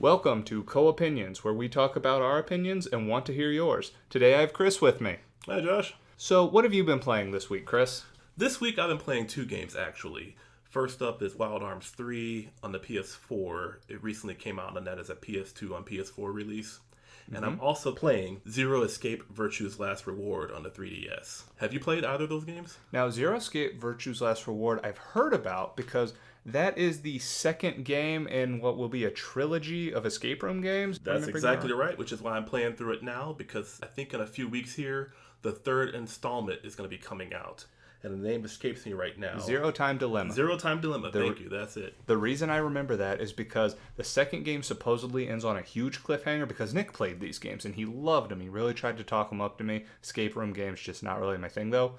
Welcome to Co-Opinions, where we talk about our opinions and want to hear yours. Today I have Chris with me. Hi, Josh. So, what have you been playing this week, Chris? This week I've been playing two games, actually. First up is Wild Arms 3 on the PS4. It recently came out, and that is a PS2 on PS4 release. And I'm also playing Zero Escape Virtue's Last Reward on the 3DS. Have you played either of those games? Now, Zero Escape Virtue's Last Reward I've heard about because that is the second game in what will be a trilogy of escape room games. That's exactly right, which is why I'm playing through it now, because I think in a few weeks here, the third installment is going to be coming out. And the name escapes me right now. Zero Time Dilemma. Zero Time Dilemma. Thank you. That's it. The reason I remember that is because the second game supposedly ends on a huge cliffhanger because Nick played these games and he loved them. He really tried to talk them up to me. Escape room games, just not really my thing though.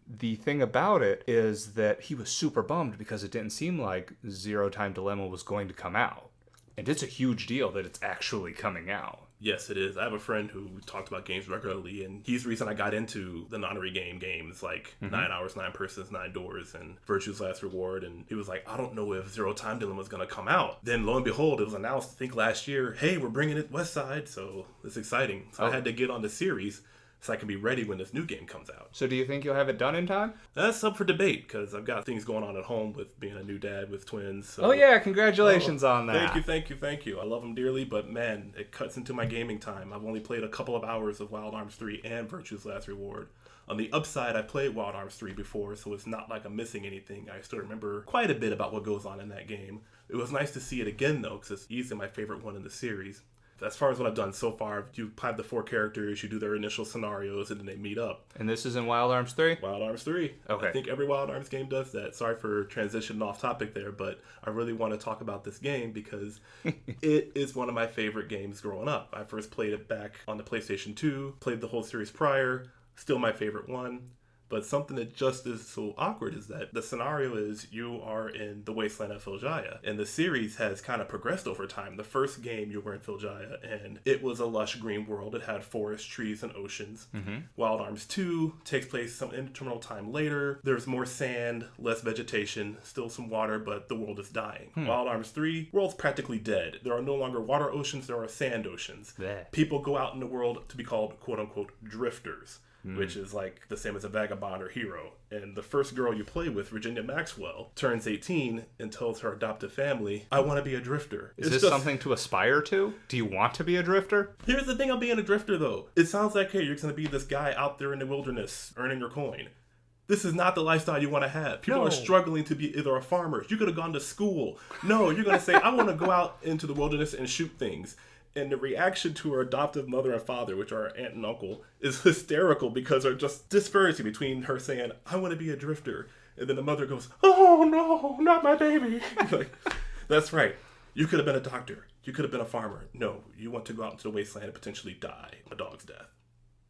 The thing about it is that he was super bummed because it didn't seem like Zero Time Dilemma was going to come out. And it's a huge deal that it's actually coming out. Yes, it is. I have a friend who talked about games regularly, and he's the reason I got into the non-re games like 9 Hours, 9 Persons, 9 Doors, and Virtue's Last Reward. And he was like, I don't know if Zero Time Dilemma is going to come out. Then lo and behold, it was announced, I think last year, hey, we're bringing it West Side, so it's exciting. So I had to get on the series so I can be ready when this new game comes out. So do you think you'll have it done in time? That's up for debate, because I've got things going on at home with being a new dad with twins. So. Oh yeah, congratulations on that. Thank you. I love them dearly, but man, it cuts into my gaming time. I've only played a couple of hours of Wild Arms 3 and Virtue's Last Reward. On the upside, I played Wild Arms 3 before, so it's not like I'm missing anything. I still remember quite a bit about what goes on in that game. It was nice to see it again, though, because it's easily my favorite one in the series. As far as what I've done so far, you have the 4 characters, you do their initial scenarios, and then they meet up. And this is in Wild Arms 3? Wild Arms 3. Okay. I think every Wild Arms game does that. Sorry for transitioning off topic there, but I really want to talk about this game because it is one of my favorite games growing up. I first played it back on the PlayStation 2, played the whole series prior, still my favorite one. But something that just is so awkward is that the scenario is you are in the wasteland of Filjaya. And the series has kind of progressed over time. The first game you were in Filjaya, and it was a lush green world. It had forests, trees, and oceans. Wild Arms 2 takes place some interminable time later. There's more sand, less vegetation, still some water, but the world is dying. Wild Arms 3, world's practically dead. There are no longer water oceans, there are sand oceans. Blech. People go out in the world to be called, quote-unquote, drifters. Which is like the same as a vagabond or hero. And the first girl you play with, Virginia Maxwell, turns 18 and tells her adoptive family, I want to be a drifter. Is this something to aspire to? Do you want to be a drifter? Here's the thing of being a drifter, though. It sounds like, hey, you're going to be this guy out there in the wilderness earning your coin. This is not the lifestyle you want to have. People are struggling to be either a farmer. You could have gone to school. No, you're going to say, I want to go out into the wilderness and shoot things. And the reaction to her adoptive mother and father, which are her aunt and uncle, is hysterical because they're just disparity between her saying, I want to be a drifter. And then the mother goes, oh no, not my baby. Like, that's right. You could have been a doctor. You could have been a farmer. No, you want to go out into the wasteland and potentially die a dog's death.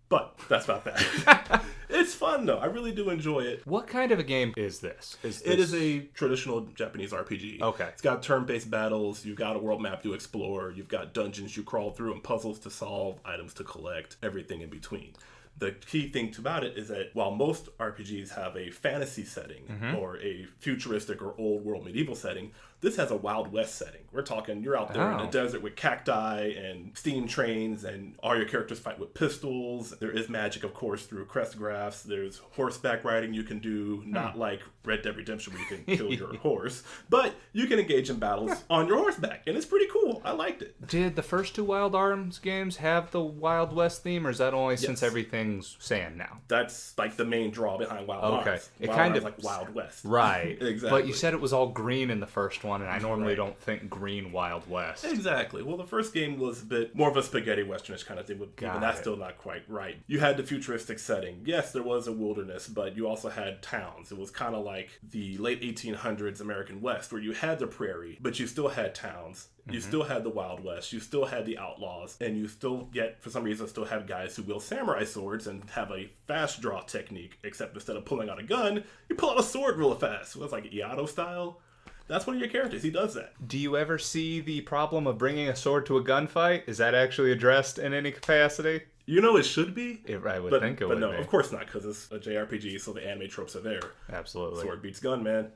But that's about that. It's fun, though. I really do enjoy it. What kind of a game is this? It is a traditional Japanese RPG. Okay. It's got turn-based battles. You've got a world map to explore. You've got dungeons you crawl through and puzzles to solve, items to collect, everything in between. The key thing about it is that while most RPGs have a fantasy setting or a futuristic or old world medieval setting, this has a Wild West setting. We're talking you're out there in the desert with cacti and steam trains, and all your characters fight with pistols. There is magic, of course, through crest graphs. There's horseback riding you can do, not like Red Dead Redemption where you can kill your horse, but you can engage in battles on your horseback, and it's pretty cool. I liked it. Did the first 2 Wild Arms games have the Wild West theme, or is that only since everything's sand now? That's like the main draw behind Wild Arms. Okay. It Wild kind Arms of like Wild West. Right. Exactly. But you said it was all green in the first one, and I normally don't think green Wild West. Exactly. Well, the first game was a bit more of a spaghetti westernish kind of thing, but even that's still not quite right. You had the futuristic setting. Yes, there was a wilderness, but you also had towns. It was kind of like the late 1800s American West, where you had the prairie, but you still had towns. You still had the Wild West. You still had the outlaws. And you still for some reason, still have guys who wield samurai swords and have a fast draw technique, except instead of pulling out a gun, you pull out a sword real fast. So it's like Iato style. That's one of your characters. He does that. Do you ever see the problem of bringing a sword to a gunfight? Is that actually addressed in any capacity? You know it should be. I would think it would But no, be. of course not, because it's a JRPG, so the anime tropes are there. Absolutely. Sword beats gun, man.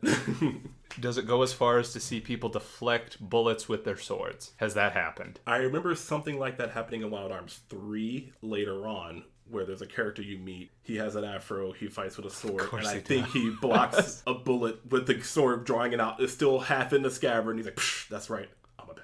Does it go as far as to see people deflect bullets with their swords? Has that happened? I remember something like that happening in Wild Arms 3 later on, where there's a character you meet. He has an afro, he fights with a sword, and I think he blocks a bullet with the sword, drawing it out. It's still half in the scabbard, and he's like, Psh, that's right, I'm a badass.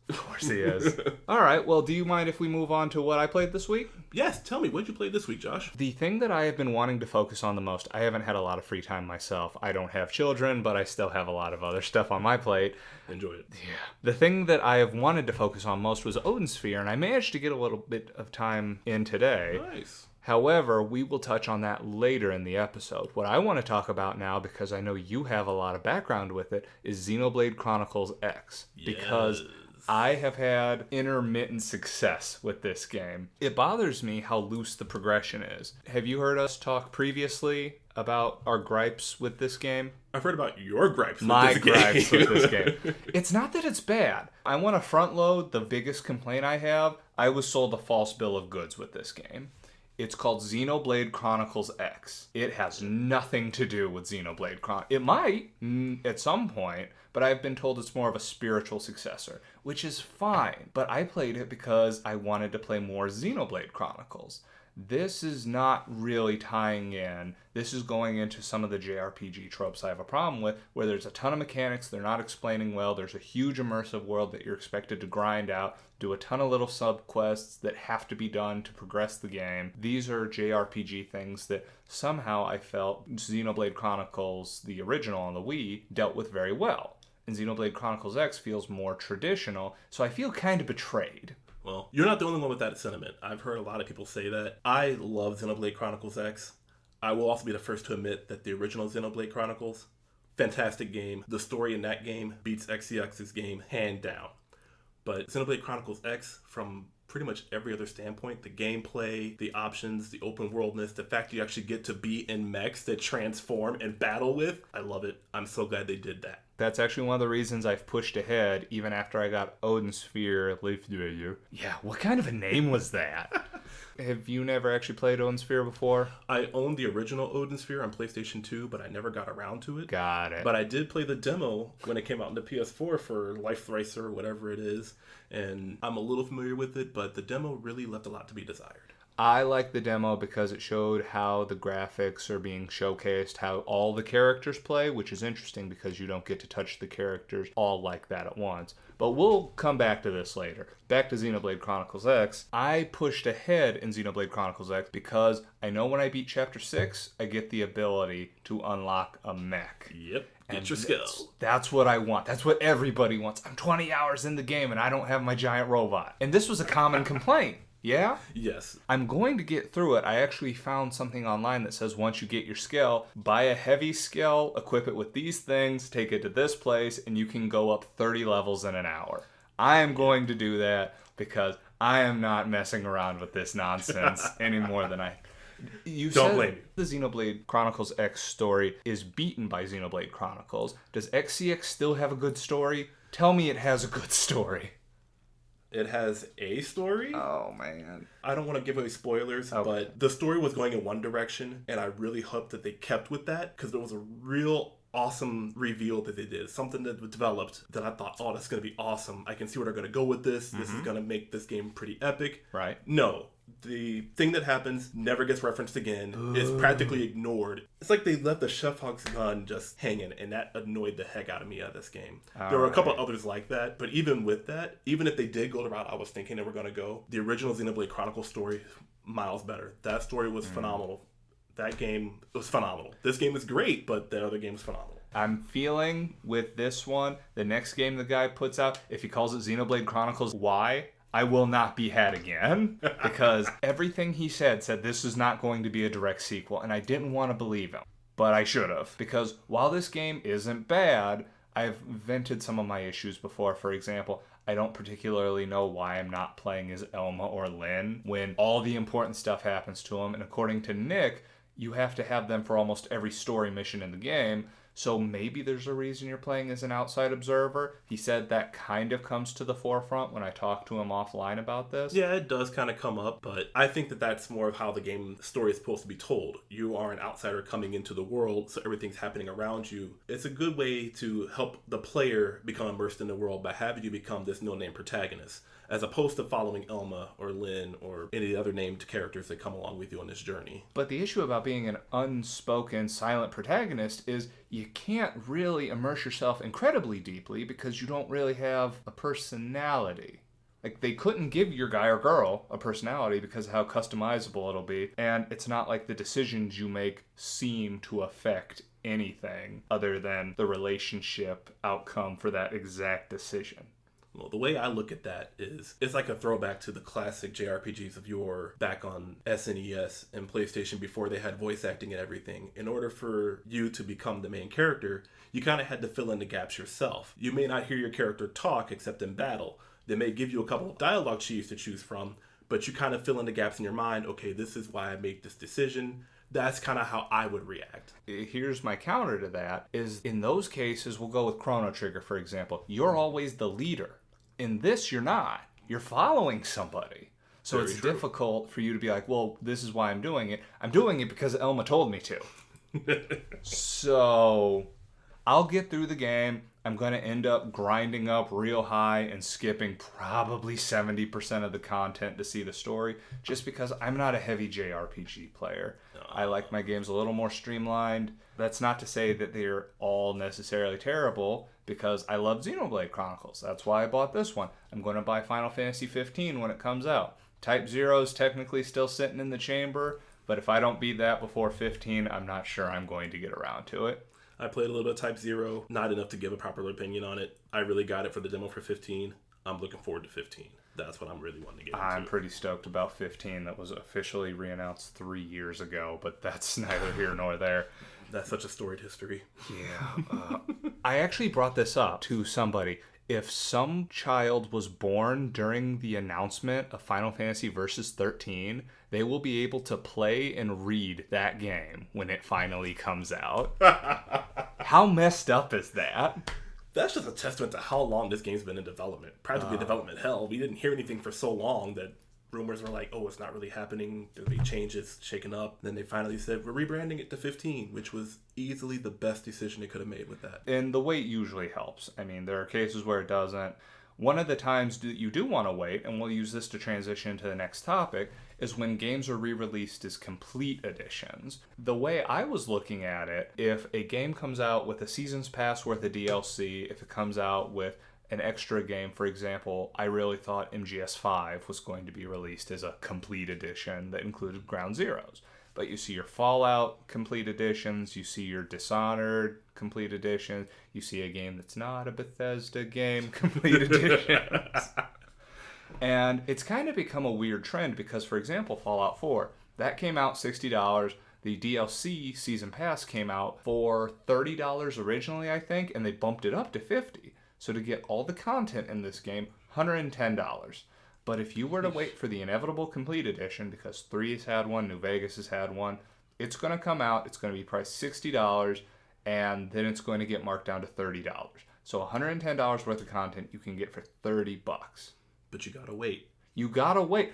Of course he is. All right, well, do you mind if we move on to what I played this week? Yes, tell me, what'd you play this week, Josh? The thing that I have been wanting to focus on the most, I haven't had a lot of free time myself. I don't have children, but I still have a lot of other stuff on my plate. Enjoy it. Yeah. The thing that I have wanted to focus on most was Odin Sphere, and I managed to get a little bit of time in today. Nice. However, we will touch on that later in the episode. What I want to talk about now, because I know you have a lot of background with it, is Xenoblade Chronicles X. Because I have had intermittent success with this game. It bothers me how loose the progression is. Have you heard us talk previously about our gripes with this game? I've heard about your gripes with My this game. gripes with this game. It's not that it's bad. I want to front load the biggest complaint I have. I was sold a false bill of goods with this game. It's called Xenoblade Chronicles X. It has nothing to do with Xenoblade Chronicles. It might at some point, but I've been told it's more of a spiritual successor, which is fine. But I played it because I wanted to play more Xenoblade Chronicles. This is not really tying in. This is going into some of the JRPG tropes I have a problem with, where there's a ton of mechanics they're not explaining well. There's a huge immersive world that you're expected to grind out, do a ton of little sub-quests that have to be done to progress the game. These are JRPG things that somehow I felt Xenoblade Chronicles, the original on the Wii, dealt with very well. And Xenoblade Chronicles X feels more traditional, so I feel kind of betrayed. Well, you're not the only one with that sentiment. I've heard a lot of people say that. I love Xenoblade Chronicles X. I will also be the first to admit that the original Xenoblade Chronicles, fantastic game. The story in that game beats XCX's game hand down. But Xenoblade Chronicles X, from pretty much every other standpoint, the gameplay, the options, the open worldness, the fact you actually get to be in mechs that transform and battle with, I love it. I'm so glad they did that. That's actually one of the reasons I've pushed ahead, even after I got Odin Sphere. Yeah, what kind of a name was that? Have you never actually played Odin Sphere before? I owned the original Odin Sphere on PlayStation 2, but I never got around to it. Got it. But I did play the demo when it came out on the PS4 for Life Thricer or whatever it is, and I'm a little familiar with it, but the demo really left a lot to be desired. I like the demo because it showed how the graphics are being showcased, how all the characters play, which is interesting because you don't get to touch the characters all like that at once. But we'll come back to this later. Back to Xenoblade Chronicles X. I pushed ahead in Xenoblade Chronicles X because I know when I beat Chapter 6, I get the ability to unlock a mech. Yep. Get your skill. That's what I want. That's what everybody wants. I'm 20 hours in the game and I don't have my giant robot. And this was a common complaint. Yeah? Yes. I'm going to get through it. I actually found something online that says once you get your skill, buy a heavy skill, equip it with these things, take it to this place, and you can go up 30 levels in an hour. I am going to do that because I am not messing around with this nonsense any more than I... You Don't said blame me. The Xenoblade Chronicles X story is beaten by Xenoblade Chronicles. Does XCX still have a good story? Tell me it has a good story. It has a story. Oh, man. I don't want to give away spoilers, Okay. but the story was going in one direction, and I really hope that they kept with that, because there was a real awesome reveal that they did. Something that developed that I thought, oh, that's going to be awesome. I can see where they're going to go with this. This is going to make this game pretty epic. Right. No. The thing that happens never gets referenced again. Is practically ignored. It's like they left the Chef Hawk's gun just hanging, and that annoyed the heck out of me at this game. There were a couple others like that, but even with that, even if they did go the route I was thinking they were going to go, the original Xenoblade Chronicles story, miles better. That story was phenomenal. That game was phenomenal. This game is great, but the other game is phenomenal. I'm feeling with this one, the next game the guy puts out, if he calls it Xenoblade Chronicles Y, I will not be had again, because everything he said this is not going to be a direct sequel, and I didn't want to believe him, but I should have, because while this game isn't bad, I've vented some of my issues before. For example, I don't particularly know why I'm not playing as Elma or Lynn when all the important stuff happens to them, and according to Nick, you have to have them for almost every story mission in the game. So maybe there's a reason you're playing as an outside observer. He said that kind of comes to the forefront when I talked to him offline about this. Yeah, it does kind of come up, but I think that that's more of how the game story is supposed to be told. You are an outsider coming into the world, so everything's happening around you. It's a good way to help the player become immersed in the world by having you become this no-name protagonist, as opposed to following Elma or Lynn or any other named characters that come along with you on this journey. But the issue about being an unspoken, silent protagonist is you can't really immerse yourself incredibly deeply because you don't really have a personality. Like, they couldn't give your guy or girl a personality because of how customizable it'll be, and it's not like the decisions you make seem to affect anything other than the relationship outcome for that exact decision. Well, the way I look at that is it's like a throwback to the classic JRPGs of yore back on SNES and PlayStation before they had voice acting and everything. In order for you to become the main character, you kind of had to fill in the gaps yourself. You may not hear your character talk except in battle. They may give you a couple of dialogue sheets to choose from, but you kind of fill in the gaps in your mind. Okay, this is why I make this decision. That's kind of how I would react. Here's my counter to that is in those cases, we'll go with Chrono Trigger, for example. You're always the leader. In this, you're not. You're following somebody. So Very it's true. difficult for you to be like, well, this is why I'm doing it. I'm doing it because Elma told me to. So I'll get through the game. I'm going to end up grinding up real high and skipping probably 70% of the content to see the story just because I'm not a heavy JRPG player. I like my games a little more streamlined. That's not to say that they're all necessarily terrible because I love Xenoblade Chronicles. That's why I bought this one. I'm going to buy Final Fantasy XV when it comes out. Type 0 is technically still sitting in the chamber, but if I don't beat that before 15, I'm not sure I'm going to get around to it. I played a little bit of Type 0, not enough to give a proper opinion on it. I really got it for the demo for 15. I'm looking forward to 15. That's what I'm really wanting to get into. I'm pretty stoked about 15. That was officially re-announced 3 years ago, but that's neither here nor there. That's such a storied history. Yeah. I actually brought this up to somebody. If some child was born during the announcement of Final Fantasy Versus 13, they will be able to play and read that game when it finally comes out. How messed up is that? That's just a testament to how long this game's been in development. Practically development hell. We didn't hear anything for so long that rumors were like, oh, it's not really happening. There'll be changes, shaken up. Then they finally said, we're rebranding it to 15, which was easily the best decision they could have made with that. And the wait usually helps. I mean, there are cases where it doesn't. One of the times that you do want to wait, and we'll use this to transition to the next topic, is when games are re-released as complete editions. The way I was looking at it, if a game comes out with a season's pass worth of DLC, if it comes out with an extra game, for example, I really thought MGS5 was going to be released as a complete edition that included Ground Zeroes. But you see your Fallout complete editions, you see your Dishonored complete editions, you see a game that's not a Bethesda game complete editions. And it's kind of become a weird trend because, for example, Fallout 4, that came out $60. The DLC Season Pass came out for $30 originally, I think, and they bumped it up to $50. So to get all the content in this game, $110. But if you were to wait for the inevitable complete edition, because 3 has had one, New Vegas has had one, it's going to come out, it's going to be priced $60, and then it's going to get marked down to $30. So $110 worth of content you can get for $30. But you gotta wait. You gotta wait.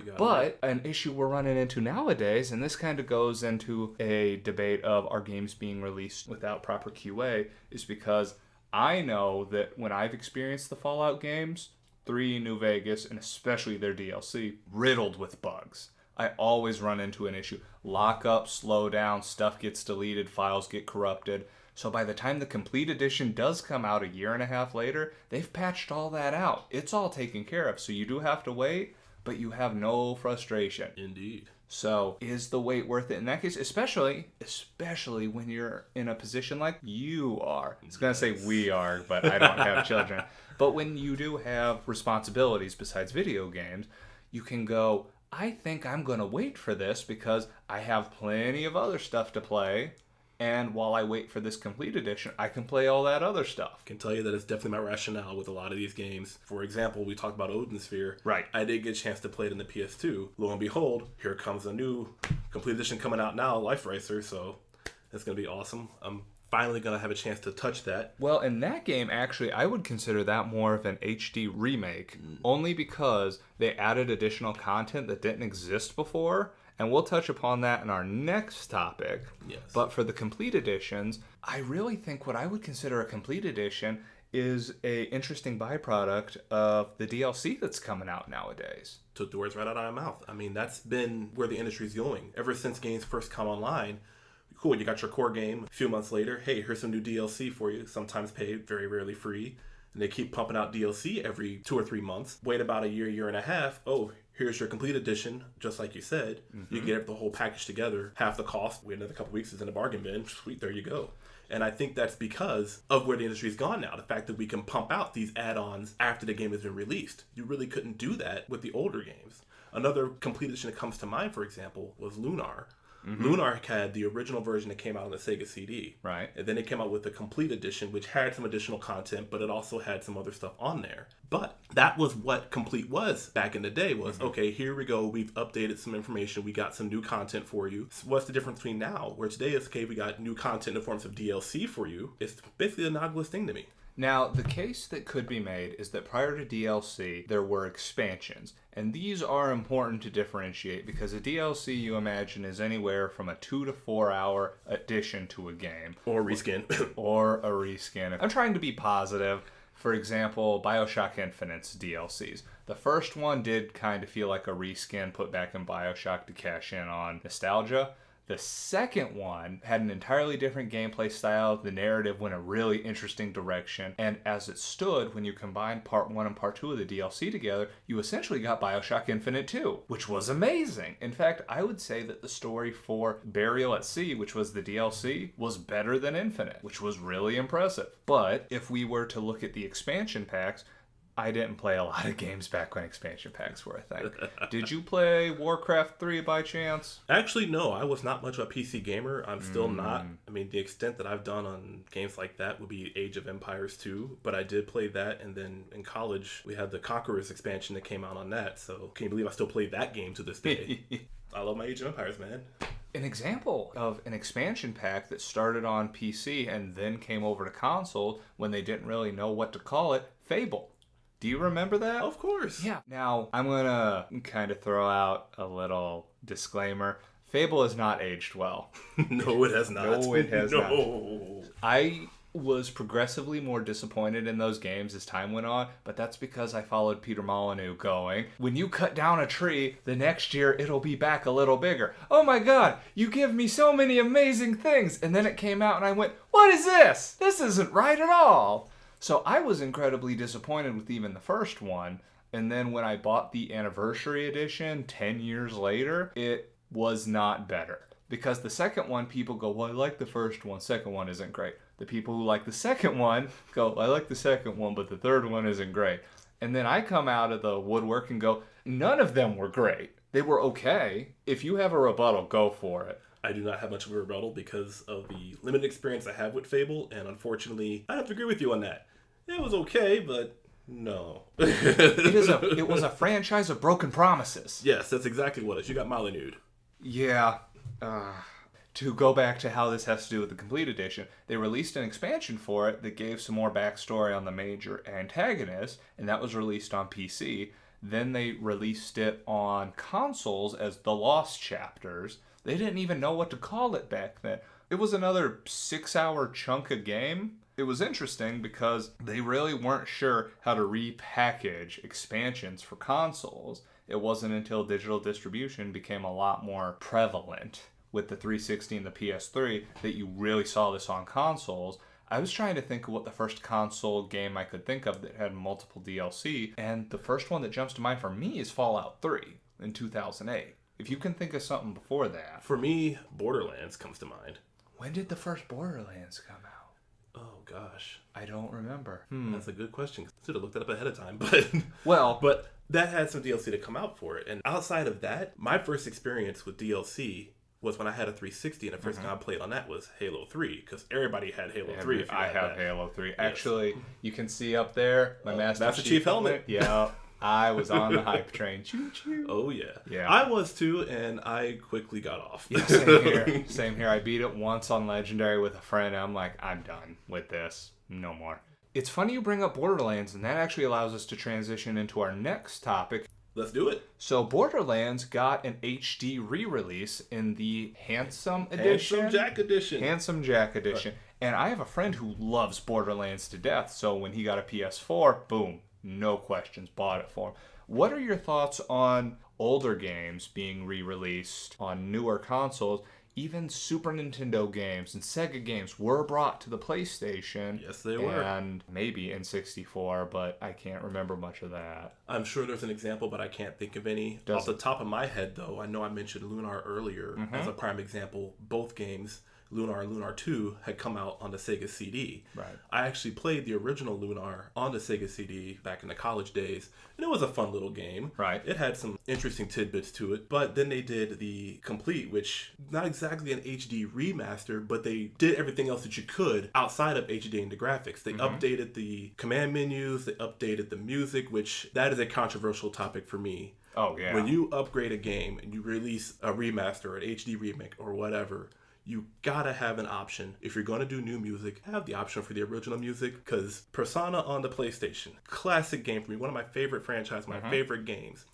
An issue we're running into nowadays, and this kind of goes into a debate of are games being released without proper QA, is because I know that when I've experienced the Fallout games, 3, New Vegas, and especially their DLC, riddled with bugs. I always run into an issue. Lockup, slow down, stuff gets deleted, files get corrupted. So by the time the complete edition does come out a year and a half later, they've patched all that out. It's all taken care of. So you do have to wait, but you have no frustration. Indeed. So is the wait worth it in that case? Especially when you're in a position like you are. I was going to say we are, but I don't have children. But when you do have responsibilities besides video games, you can go, I think I'm going to wait for this because I have plenty of other stuff to play. And while I wait for this complete edition, I can play all that other stuff. I can tell you that it's definitely my rationale with a lot of these games. For example, we talked about Odin Sphere. Right. I did get a chance to play it in the PS2. Lo and behold, here comes a new complete edition coming out now, Life Racer. So it's going to be awesome. I'm finally going to have a chance to touch that. Well, in that game, actually, I would consider that more of an HD remake, only because they added additional content that didn't exist before, and we'll touch upon that in our next topic. Yes. But for the complete editions, I really think what I would consider a complete edition is a interesting byproduct of the DLC that's coming out nowadays. Took the words right out of my mouth. I mean, that's been where the industry's going. Ever since games first come online, cool, you got your core game. A few months later, hey, here's some new DLC for you. Sometimes paid, very rarely free. And they keep pumping out DLC every 2 or 3 months. Wait about a year and a half. Oh, here's your complete edition, just like you said. You get the whole package together, half the cost. Wait another couple weeks, it's in a bargain bin. Sweet, there you go. And I think that's because of where the industry's gone now. The fact that we can pump out these add-ons after the game has been released. You really couldn't do that with the older games. Another complete edition that comes to mind, for example, was Lunar. Lunar had the original version that came out on the Sega CD. Right. And then they came out with the complete edition, which had some additional content, but it also had some other stuff on there. But that was what complete was back in the day was, okay, here we go. We've updated some information. We got some new content for you. So what's the difference between now, where today is, okay, we got new content in the forms of DLC for you. It's basically a anomalous thing to me. Now, the case that could be made is that prior to DLC, there were expansions. And these are important to differentiate because a DLC, you imagine, is anywhere from a 2 to 4 hour addition to a game. Or reskin. Or a reskin. I'm trying to be positive. For example, BioShock Infinite's DLCs. The first one did kind of feel like a reskin put back in BioShock to cash in on nostalgia. The second one had an entirely different gameplay style. The narrative went a really interesting direction. And as it stood, when you combined part 1 and part 2 of the DLC together, you essentially got BioShock Infinite 2, which was amazing. In fact, I would say that the story for Burial at Sea, which was the DLC, was better than Infinite, which was really impressive. But if we were to look at the expansion packs, I didn't play a lot of games back when expansion packs were a thing. Did you play Warcraft 3 by chance? Actually, no. I was not much of a PC gamer. I'm still not. I mean, the extent that I've done on games like that would be Age of Empires 2. But I did play that, and then in college, we had the Conquerors expansion that came out on that. So can you believe I still play that game to this day? I love my Age of Empires, man. An example of an expansion pack that started on PC and then came over to console when they didn't really know what to call it, Fable. Do you remember that? Of course. Yeah. Now, I'm going to kind of throw out a little disclaimer. Fable has not aged well. No, it has not. No, it has not. No. I was progressively more disappointed in those games as time went on, but that's because I followed Peter Molyneux going, when you cut down a tree, the next year it'll be back a little bigger. Oh my god, you give me so many amazing things. And then it came out and I went, what is this? This isn't right at all. So I was incredibly disappointed with even the first one. And then when I bought the anniversary edition 10 years later, it was not better. Because the second one, people go, well, I like the first one. Second one isn't great. The people who like the second one go, I like the second one, but the third one isn't great. And then I come out of the woodwork and go, none of them were great. They were okay. If you have a rebuttal, go for it. I do not have much of a rebuttal because of the limited experience I have with Fable. And unfortunately, I have to agree with you on that. It was okay, but no. It was a franchise of broken promises. Yes, that's exactly what it is. You got Molyneux. Yeah. To go back to how this has to do with the complete edition, they released an expansion for it that gave some more backstory on the major antagonist, and that was released on PC. Then they released it on consoles as The Lost Chapters. They didn't even know what to call it back then. It was another 6-hour chunk of game. It was interesting because they really weren't sure how to repackage expansions for consoles. It wasn't until digital distribution became a lot more prevalent with the 360 and the PS3 that you really saw this on consoles. I was trying to think of what the first console game I could think of that had multiple DLC, and the first one that jumps to mind for me is Fallout 3 in 2008. If you can think of something before that. For me, Borderlands comes to mind. When did the first Borderlands come out? Oh, gosh. I don't remember. That's a good question. Should have looked that up ahead of time. But well, but that had some DLC to come out for it. And outside of that, my first experience with DLC was when I had a 360, and the first time I played on that was Halo 3, because everybody had Halo 3. If you I have that. Halo 3. Yes. Actually, you can see up there my Master Chief helmet. Yeah. I was on the hype train. Choo choo. Oh, yeah. Yeah. I was too, and I quickly got off. Yeah, same here. Same here. I beat it once on Legendary with a friend, and I'm like, I'm done with this. No more. It's funny you bring up Borderlands, and that actually allows us to transition into our next topic. Let's do it. So Borderlands got an HD re-release in the Handsome Edition. Handsome Jack Edition. Handsome Jack Edition. Right. And I have a friend who loves Borderlands to death, so when he got a PS4, boom, no questions, bought it for him. What are your thoughts on older games being re-released on newer consoles? Even Super Nintendo games and Sega games were brought to the PlayStation. Yes, they were. And maybe N64, but I can't remember much of that. I'm sure there's an example, but I can't think of any. Off the top of my head, though, I know I mentioned Lunar earlier as a prime example. Both games, Lunar and Lunar 2, had come out on the Sega CD. Right. I actually played the original Lunar on the Sega CD back in the college days, and it was a fun little game. Right. It had some interesting tidbits to it, but then they did the Complete, which not exactly an HD remaster, but they did everything else that you could outside of HD and the graphics. They updated the command menus, they updated the music, which that is a controversial topic for me. Oh, yeah. When you upgrade a game and you release a remaster or an HD remake or whatever, you gotta have an option. If you're gonna do new music, have the option for the original music, because Persona on the PlayStation, classic game for me, one of my favorite franchises, my favorite games,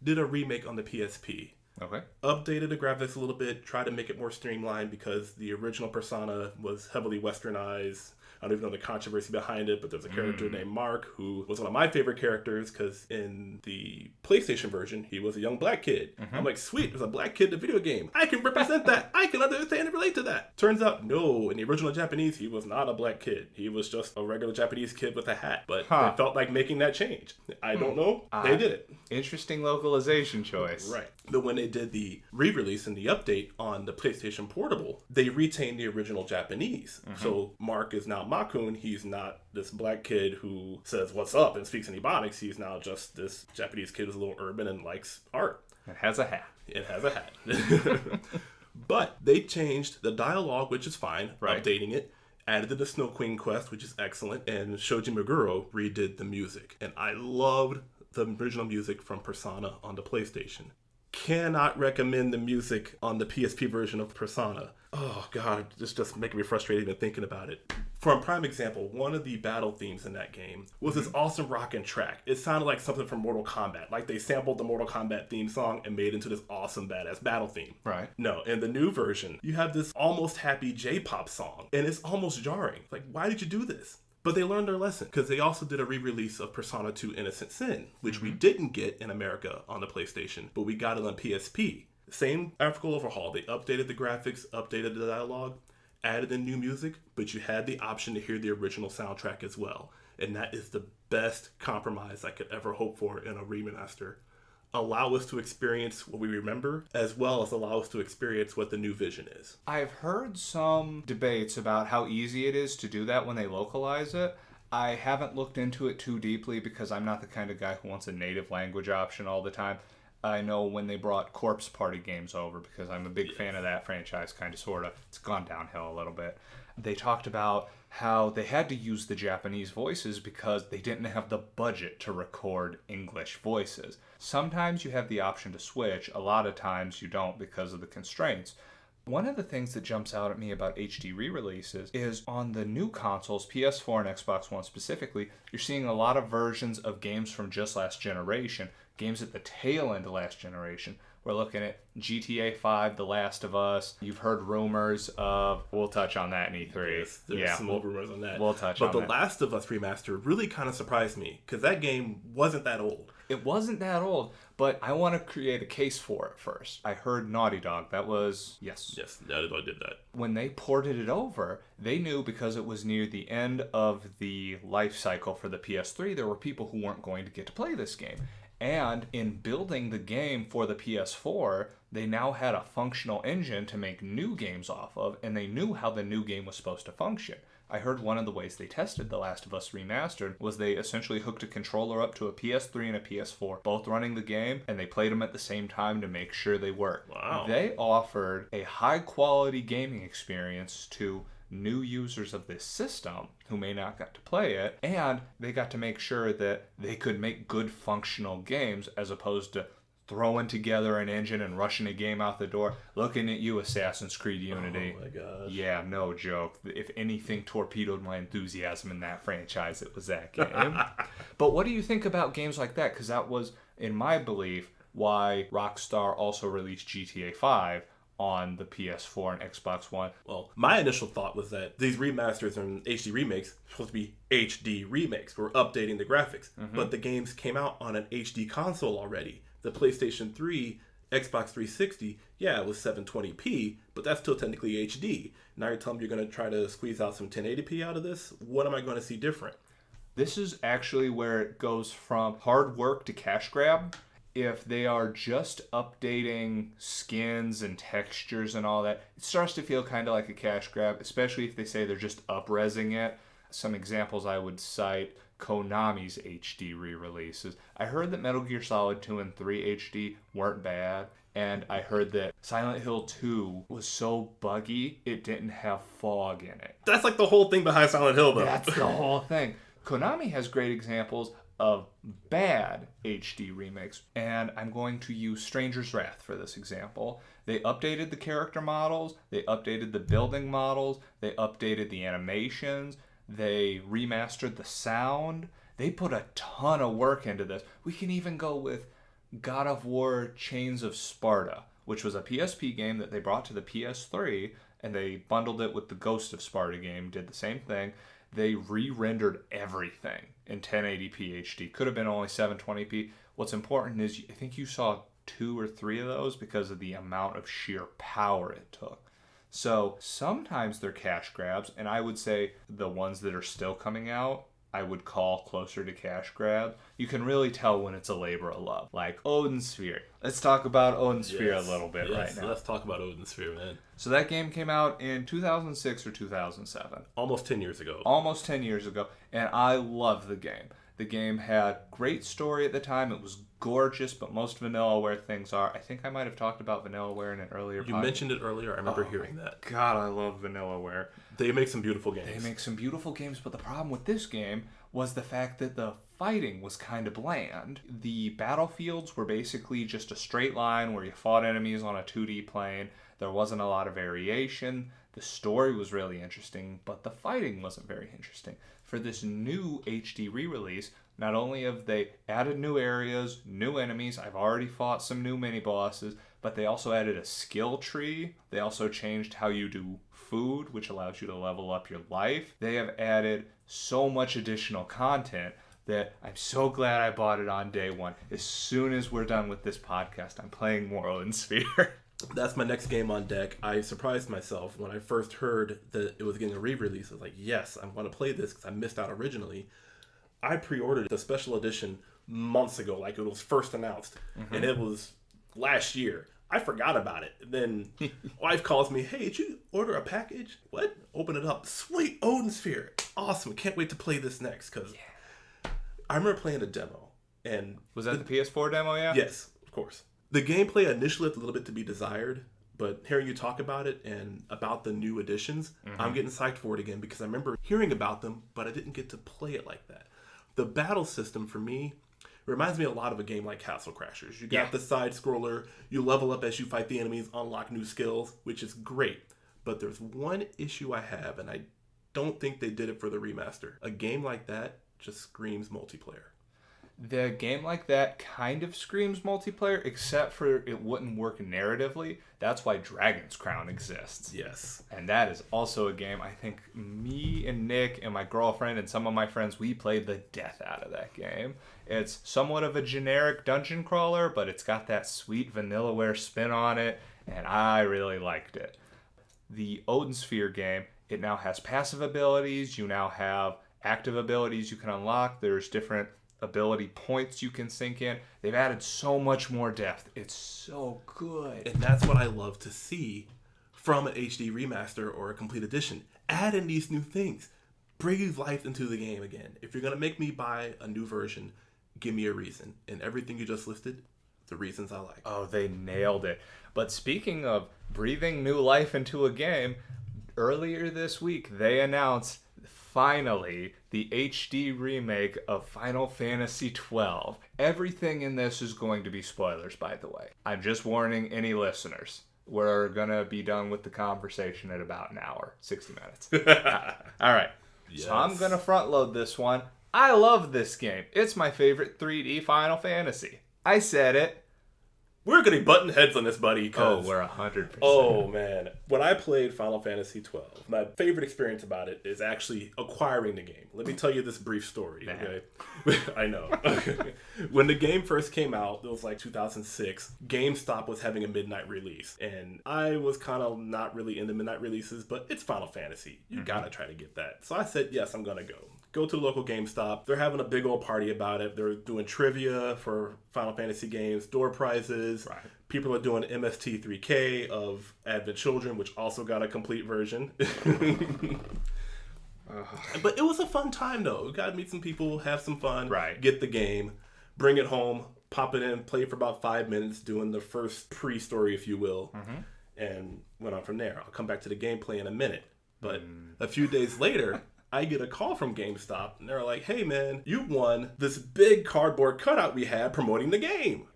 did a remake on the PSP. Okay. Updated the graphics a little bit, tried to make it more streamlined because the original Persona was heavily westernized. I don't even know the controversy behind it, but there's a character named Mark who was one of my favorite characters because in the PlayStation version, he was a young black kid. I'm like, sweet, there's a black kid in a video game. I can represent that. I can understand and relate to that. Turns out, no, in the original Japanese, he was not a black kid. He was just a regular Japanese kid with a hat. But it felt like making that change. I don't know. They did it. Interesting localization choice. Right. But when they did the re-release and the update on the PlayStation Portable, they retained the original Japanese. So Mark is now Makun. He's not this black kid who says what's up and speaks in Ebonics. He's now just this Japanese kid who's a little urban and likes art. It has a hat. It has a hat. But they changed the dialogue, which is fine, updating it. Added the Snow Queen quest, which is excellent. And Shoji Meguro redid the music. And I loved the original music from Persona on the PlayStation. Cannot recommend the music on the PSP version of Persona. Oh god, it's just making me frustrated even thinking about it. For a prime example, one of the battle themes in that game was this awesome rockin' track. It sounded like something from Mortal Kombat. Like they sampled the Mortal Kombat theme song and made it into this awesome badass battle theme. Right. No, in the new version, you have this almost happy J-pop song. And it's almost jarring. Like, why did you do this? But they learned their lesson because they also did a re-release of Persona 2 Innocent Sin, which we didn't get in America on the PlayStation, but we got it on PSP. Same graphical overhaul. They updated the graphics, updated the dialogue, added in new music, but you had the option to hear the original soundtrack as well. And that is the best compromise I could ever hope for in a remaster. Allow us to experience what we remember, as well as allow us to experience what the new vision is. I've heard some debates about how easy it is to do that when they localize it. I haven't looked into it too deeply because I'm not the kind of guy who wants a native language option all the time. I know when they brought Corpse Party games over, because I'm a big fan of that franchise, kind of, sort of. It's gone downhill a little bit. They talked about how they had to use the Japanese voices because they didn't have the budget to record English voices. Sometimes you have the option to switch. A lot of times you don't because of the constraints. One of the things that jumps out at me about HD re-releases is on the new consoles, PS4 and Xbox One specifically, you're seeing a lot of versions of games from just last generation, games at the tail end of last generation. We're looking at GTA 5, The Last of Us. You've heard rumors of... We'll touch on that in E3. Yes, there's some rumors on that. We'll touch on that. But The Last of Us remaster really kind of surprised me, because that game wasn't that old. It wasn't that old, but I want to create a case for it first. I heard Naughty Dog. That was... Yes, Naughty Dog did that. When they ported it over, they knew because it was near the end of the life cycle for the PS3, there were people who weren't going to get to play this game. And in building the game for the PS4, they now had a functional engine to make new games off of, and they knew how the new game was supposed to function. I heard one of the ways they tested The Last of Us Remastered was they essentially hooked a controller up to a PS3 and a PS4, both running the game, and they played them at the same time to make sure they worked. Wow. They offered a high-quality gaming experience to new users of this system who may not get to play it, and they got to make sure that they could make good functional games as opposed to throwing together an engine and rushing a game out the door. Looking at you, Assassin's Creed Unity. Oh my gosh. Yeah, no joke. If anything torpedoed my enthusiasm in that franchise, it was that game. But what do you think about games like that? Because that was, in my belief, why Rockstar also released GTA 5 on the PS4 and Xbox One. Well, my initial thought was that these remasters and HD remakes were supposed to be HD remakes. We're updating the graphics. But the games came out on an HD console already. The PlayStation 3, Xbox 360, yeah, it was 720p, but that's still technically HD. Now you're telling me you're going to try to squeeze out some 1080p out of this? What am I going to see different? This is actually where it goes from hard work to cash grab. If they are just updating skins and textures and all that, it starts to feel kind of like a cash grab, especially if they say they're just up-resing it. Some examples I would cite: Konami's HD re-releases. I heard that Metal Gear Solid 2 and 3 HD weren't bad, and I heard that Silent Hill 2 was so buggy it didn't have fog in it. That's like the whole thing behind Silent Hill, though. That's the whole thing. Konami has great examples of bad HD remakes, and I'm going to use Stranger's Wrath for this example. They updated the character models, they updated the building models, they updated the animations, they remastered the sound. They put a ton of work into this. We can even go with God of War Chains of Sparta, which was a PSP game that they brought to the PS3, and they bundled it with the Ghost of Sparta game, did the same thing. They re-rendered everything in 1080p HD. Could have been only 720p. What's important is I think you saw 2 or 3 of those because of the amount of sheer power it took. So sometimes they're cash grabs, and I would say the ones that are still coming out, I would call closer to cash grabs. You can really tell when it's a labor of love. Like Odin Sphere. Let's talk about Odin Sphere a little bit right now. Let's talk about Odin Sphere, man. So that game came out in 2006 or 2007. Almost 10 years ago. Almost 10 years ago, and I love the game. The game had great story at the time. It was gorgeous, but most Vanillaware things are. I think I might have talked about Vanillaware in an earlier podcast. You mentioned it earlier. I remember hearing that. God, I love Vanillaware. They make some beautiful games. They make some beautiful games, but the problem with this game was the fact that the fighting was kind of bland. The battlefields were basically just a straight line where you fought enemies on a 2D plane. There wasn't a lot of variation. The story was really interesting, but the fighting wasn't very interesting. For this new HD re-release, not only have they added new areas, new enemies, I've already fought some new mini-bosses, but they also added a skill tree. They also changed how you do food, which allows you to level up your life. They have added so much additional content that I'm so glad I bought it on day one. As soon as we're done with this podcast, I'm playing more Odin Sphere. That's my next game on deck. I surprised myself when I first heard that it was getting a re-release. I was like, yes, I'm going to play this because I missed out originally. I pre-ordered the special edition months ago, like it was first announced, and it was last year. I forgot about it. And then wife calls me, hey, did you order a package? What? Open it up. Sweet, Odin Sphere. Awesome. Can't wait to play this next because I remember playing a demo. And was that the PS4 demo, yeah? Yes, of course. The gameplay initially left a little bit to be desired, but hearing you talk about it and about the new additions, I'm getting psyched for it again because I remember hearing about them, but I didn't get to play it like that. The battle system for me reminds me a lot of a game like Castle Crashers. You got the side scroller, you level up as you fight the enemies, unlock new skills, which is great. But there's one issue I have, and I don't think they did it for the remaster. A game like that just screams multiplayer. The game like that kind of screams multiplayer, except for it wouldn't work narratively. That's why Dragon's Crown exists. Yes. And that is also a game I think me and Nick and my girlfriend and some of my friends, we played the death out of that game. It's somewhat of a generic dungeon crawler, but it's got that sweet Vanillaware spin on it, and I really liked it. The Odin Sphere game, it now has passive abilities. You now have active abilities you can unlock. There's different ability points you can sink in. They've added so much more depth. It's so good. And that's what I love to see from an HD remaster or a complete edition. Add in these new things. Breathe life into the game again. If you're going to make me buy a new version, give me a reason. And everything you just listed, the reasons I like. Oh, they nailed it. But speaking of breathing new life into a game, Earlier this week, they announced finally the HD remake of Final Fantasy XII. Everything in this is going to be spoilers, by the way. I'm just warning any listeners. We're going to be done with the conversation at about an hour, 60 minutes. All right. Yes. So I'm going to front load this one. I love this game. It's my favorite 3D Final Fantasy. I said it. We're going to be butting heads on this, buddy. Oh, we're 100%. Oh, man. When I played Final Fantasy XII, my favorite experience about it is actually acquiring the game. Let me tell you this brief story, okay? I know. When the game first came out, it was like 2006, GameStop was having a midnight release. And I was kind of not really into midnight releases, but it's Final Fantasy. You got to try to get that. So I said, yes, I'm going to go. Go to the local GameStop. They're having a big old party about it. They're doing trivia for Final Fantasy games, door prizes. Right. People are doing MST3K of Advent Children, which also got a complete version. But it was a fun time, though. We got to meet some people, have some fun, get the game, bring it home, pop it in, play it for about 5 minutes, doing the first pre-story, if you will, and went on from there. I'll come back to the gameplay in a minute. But a few days later... I get a call from GameStop, and they're like, hey, man, you won this big cardboard cutout we had promoting the game.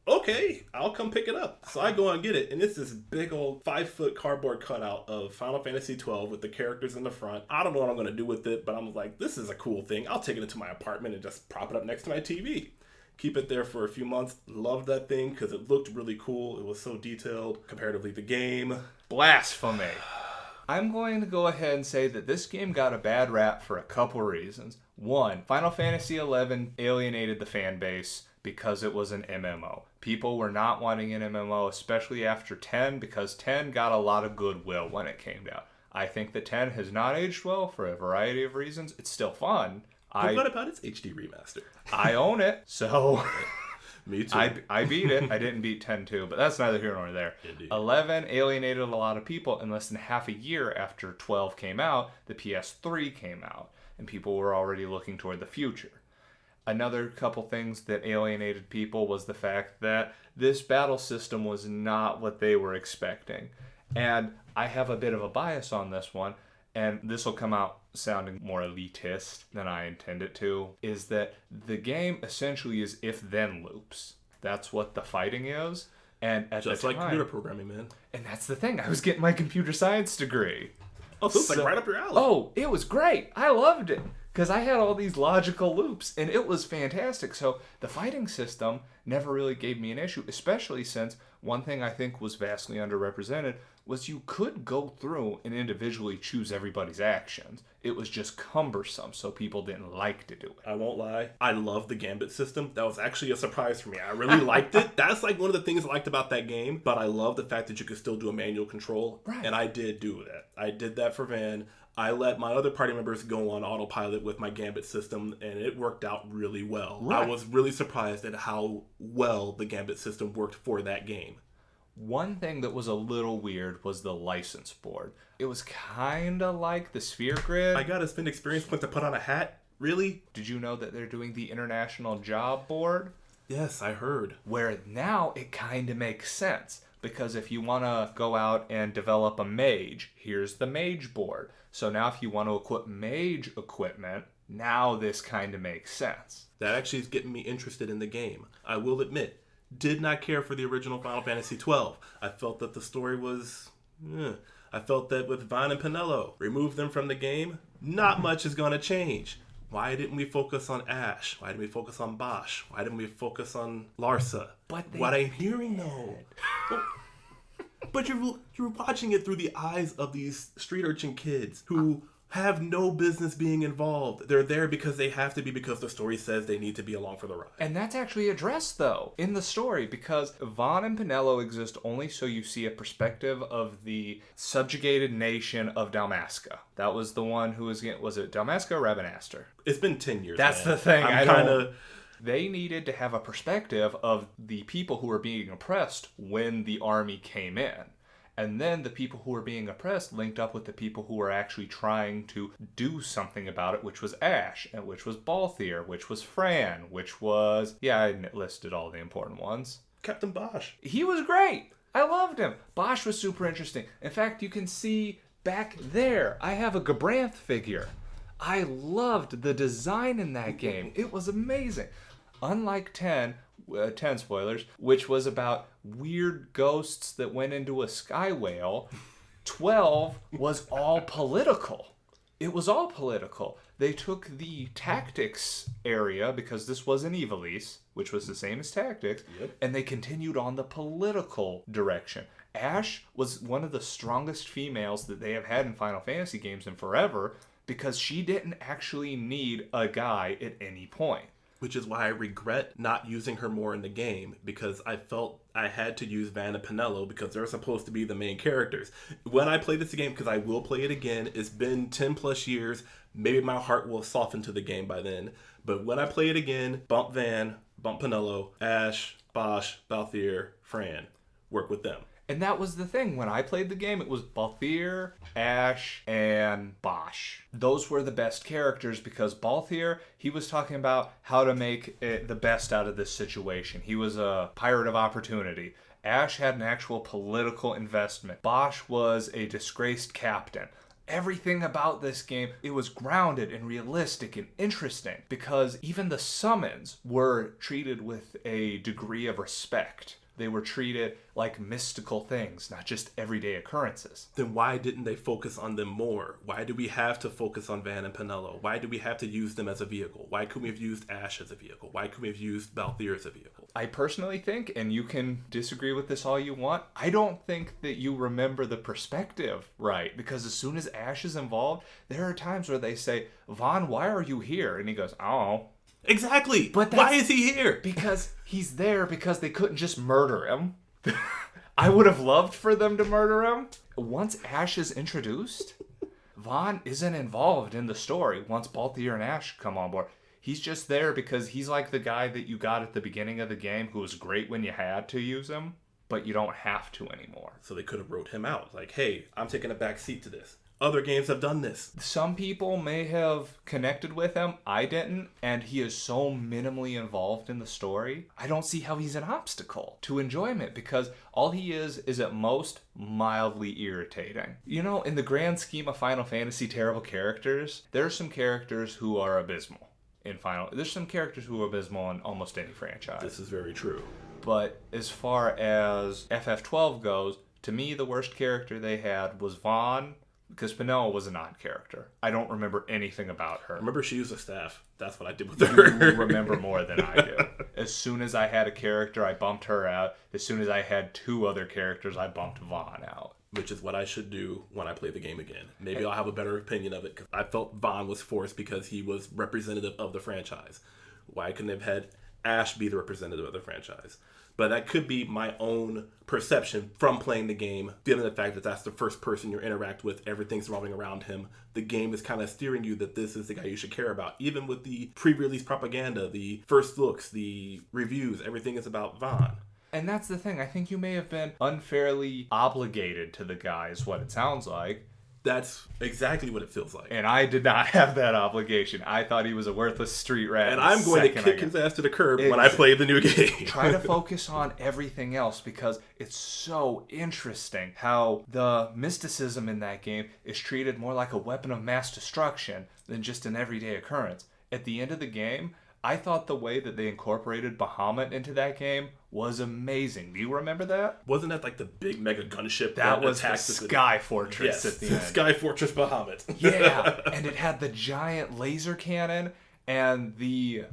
Okay, I'll come pick it up. So I go and get it, and it's this big old 5-foot cardboard cutout of Final Fantasy XII with the characters in the front. I don't know what I'm going to do with it, but I'm like, this is a cool thing. I'll take it into my apartment and just prop it up next to my TV. Keep it there for a few months. Loved that thing because it looked really cool. It was so detailed comparatively to the game. Blasphemy. I'm going to go ahead and say that this game got a bad rap for a couple reasons. One, Final Fantasy XI alienated the fan base because it was an MMO. People were not wanting an MMO, especially after 10, because 10 got a lot of goodwill when it came out. I think that 10 has not aged well for a variety of reasons. It's still fun. But what about its HD remaster? I own it, so... Me too. I beat it. I didn't beat 10-2, but that's neither here nor there. Indeed. 11 alienated a lot of people. In less than half a year after 12 came out, the PS3 came out, and people were already looking toward the future. Another couple things that alienated people was the fact that this battle system was not what they were expecting. And I have a bit of a bias on this one, and this will come out sounding more elitist than I intend it to, is that the game essentially is if-then loops. That's what the fighting is. And at just the like time, computer programming, man. And that's the thing. I was getting my computer science degree. Oh, so it's like right up your alley. Oh, it was great. I loved it. Because I had all these logical loops, and it was fantastic. So the fighting system never really gave me an issue, especially since one thing I think was vastly underrepresented was you could go through and individually choose everybody's actions. It was just cumbersome, so people didn't like to do it. I won't lie. I love the Gambit system. That was actually a surprise for me. I really liked it. That's like one of the things I liked about that game, but I love the fact that you could still do a manual control, and I did do that. I did that for Van. I let my other party members go on autopilot with my Gambit system, and it worked out really well. Right. I was really surprised at how well the Gambit system worked for that game. One thing that was a little weird was the license board. It was kind of like the Sphere Grid. I gotta spend experience points to put on a hat? Really? Did you know that they're doing the International Job Board? Yes, I heard. Where now it kind of makes sense. Because if you want to go out and develop a mage, here's the mage board. So now if you want to equip mage equipment, now this kind of makes sense. That actually is getting me interested in the game. I will admit, did not care for the original Final Fantasy XII. I felt that the story was... I felt that with Vaughn and Penelo, remove them from the game, not much is going to change. Why didn't we focus on Ash? Why didn't we focus on Bosch? Why didn't we focus on Larsa? But what I'm hearing, though... But you're watching it through the eyes of these street urchin kids who have no business being involved. They're there because they have to be, because the story says they need to be along for the ride. And that's actually addressed, though, in the story, because Vaughn and Penelo exist only so you see a perspective of the subjugated nation of Dalmasca. That was the one who was it Dalmasca or Rabanastre? It's been 10 years. That's man. the thing. I'm kind of... They needed to have a perspective of the people who were being oppressed when the army came in. And then the people who were being oppressed linked up with the people who were actually trying to do something about it, which was Ash, and which was Balthier, which was Fran, which was... Yeah, I listed all the important ones. Captain Bosch. He was great. I loved him. Bosch was super interesting. In fact, you can see back there, I have a Gabranth figure. I loved the design in that game. It was amazing. Unlike 10 spoilers, which was about weird ghosts that went into a sky whale, 12 was all political. It was all political. They took the tactics area, because this was an Ivalice, which was the same as tactics, and they continued on the political direction. Ash was one of the strongest females that they have had in Final Fantasy games in forever, because she didn't actually need a guy at any point. Which is why I regret not using her more in the game, because I felt I had to use Van and Penelo because they're supposed to be the main characters. When I play this game, because I will play it again, it's been 10 plus years, maybe my heart will soften to the game by then. But when I play it again, bump Van, bump Penelo, Ash, Bosch, Balthier, Fran. Work with them. And that was the thing. When I played the game, it was Balthier, Ash, and Bosch. Those were the best characters because Balthier, he was talking about how to make the best out of this situation. He was a pirate of opportunity. Ash had an actual political investment. Bosch was a disgraced captain. Everything about this game, it was grounded and realistic and interesting because even the summons were treated with a degree of respect. They were treated like mystical things, not just everyday occurrences. Then why didn't they focus on them more? Why do we have to focus on Van and Penelo? Why do we have to use them as a vehicle? Why couldn't we have used Ash as a vehicle? Why couldn't we have used Balthier as a vehicle? I personally think, and you can disagree with this all you want, I don't think that you remember the perspective right. Because as soon as Ash is involved, there are times where they say, Vaughn, why are you here? And he goes, oh. Exactly. But why is he here? Because he's there because they couldn't just murder him. I would have loved for them to murder him. Once Ash is introduced, Vaughn isn't involved in the story once Balthier and Ash come on board. He's just there because he's like the guy that you got at the beginning of the game who was great when you had to use him, but you don't have to anymore. So they could have wrote him out. Like, hey, I'm taking a back seat to this. Other games have done this. Some people may have connected with him. I didn't. And he is so minimally involved in the story. I don't see how he's an obstacle to enjoyment because all he is at most mildly irritating. You know, in the grand scheme of Final Fantasy terrible characters, there are some characters who are abysmal in Final. There's some characters who are abysmal in almost any franchise. This is very true. But as far as FF12 goes, to me, the worst character they had was Vaughn. Because Penelo was a non-character. I don't remember anything about her. I remember she used a staff. That's what I did with her. You remember more than I do. As soon as I had a character, I bumped her out. As soon as I had two other characters, I bumped Vaughn out. Which is what I should do when I play the game again. Maybe I'll have a better opinion of it. Because I felt Vaughn was forced because he was representative of the franchise. Why couldn't they have had Ash be the representative of the franchise? But that could be my own perception from playing the game, given the fact that that's the first person you interact with, everything's revolving around him. The game is kind of steering you that this is the guy you should care about. Even with the pre-release propaganda, the first looks, the reviews, everything is about Vaughn. And that's the thing. I think you may have been unfairly obligated to the guy, is what it sounds like. That's exactly what it feels like. And I did not have that obligation. I thought he was a worthless street rat. And I'm going to kick his ass to the curb when I play the new game. Try to focus on everything else because it's so interesting how the mysticism in that game is treated more like a weapon of mass destruction than just an everyday occurrence. At the end of the game, I thought the way that they incorporated Bahamut into that game was amazing. Do you remember that? Wasn't that like the big mega gunship that was the Sky Fortress at the end? Sky Fortress Bahamut. Yeah, and it had the giant laser cannon and the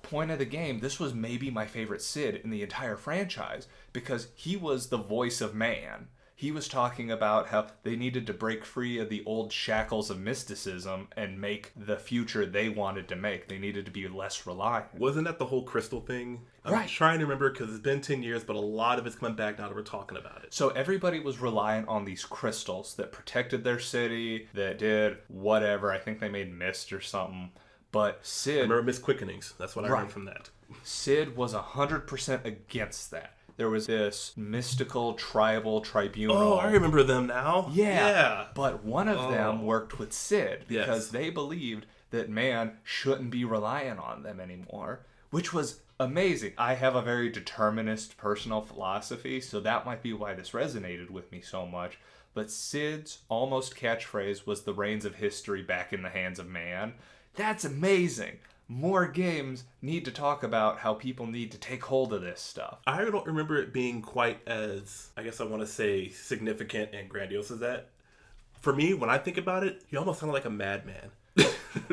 point of the game. This was maybe my favorite Cid in the entire franchise because he was the voice of man. He was talking about how they needed to break free of the old shackles of mysticism and make the future they wanted to make. They needed to be less reliant. Wasn't that the whole crystal thing? Right. I'm trying to remember because it's been 10 years, but a lot of it's coming back now that we're talking about it. So everybody was reliant on these crystals that protected their city, that did whatever. I think they made mist or something. But Cid... I remember Mist Quickenings. That's what I learned from that. Cid was 100% against that. There was this mystical tribal tribunal. Oh, I remember them now. Yeah. But one of them worked with Cid because they believed that man shouldn't be reliant on them anymore, which was Amazing. I have a very determinist personal philosophy, so that might be why this resonated with me so much. But Sid's almost catchphrase was the reins of history back in the hands of man. That's amazing. More games need to talk about how people need to take hold of this stuff. I don't remember it being quite as, I guess I want to say, significant and grandiose as that. For me, when I think about it, he almost sounded like a madman.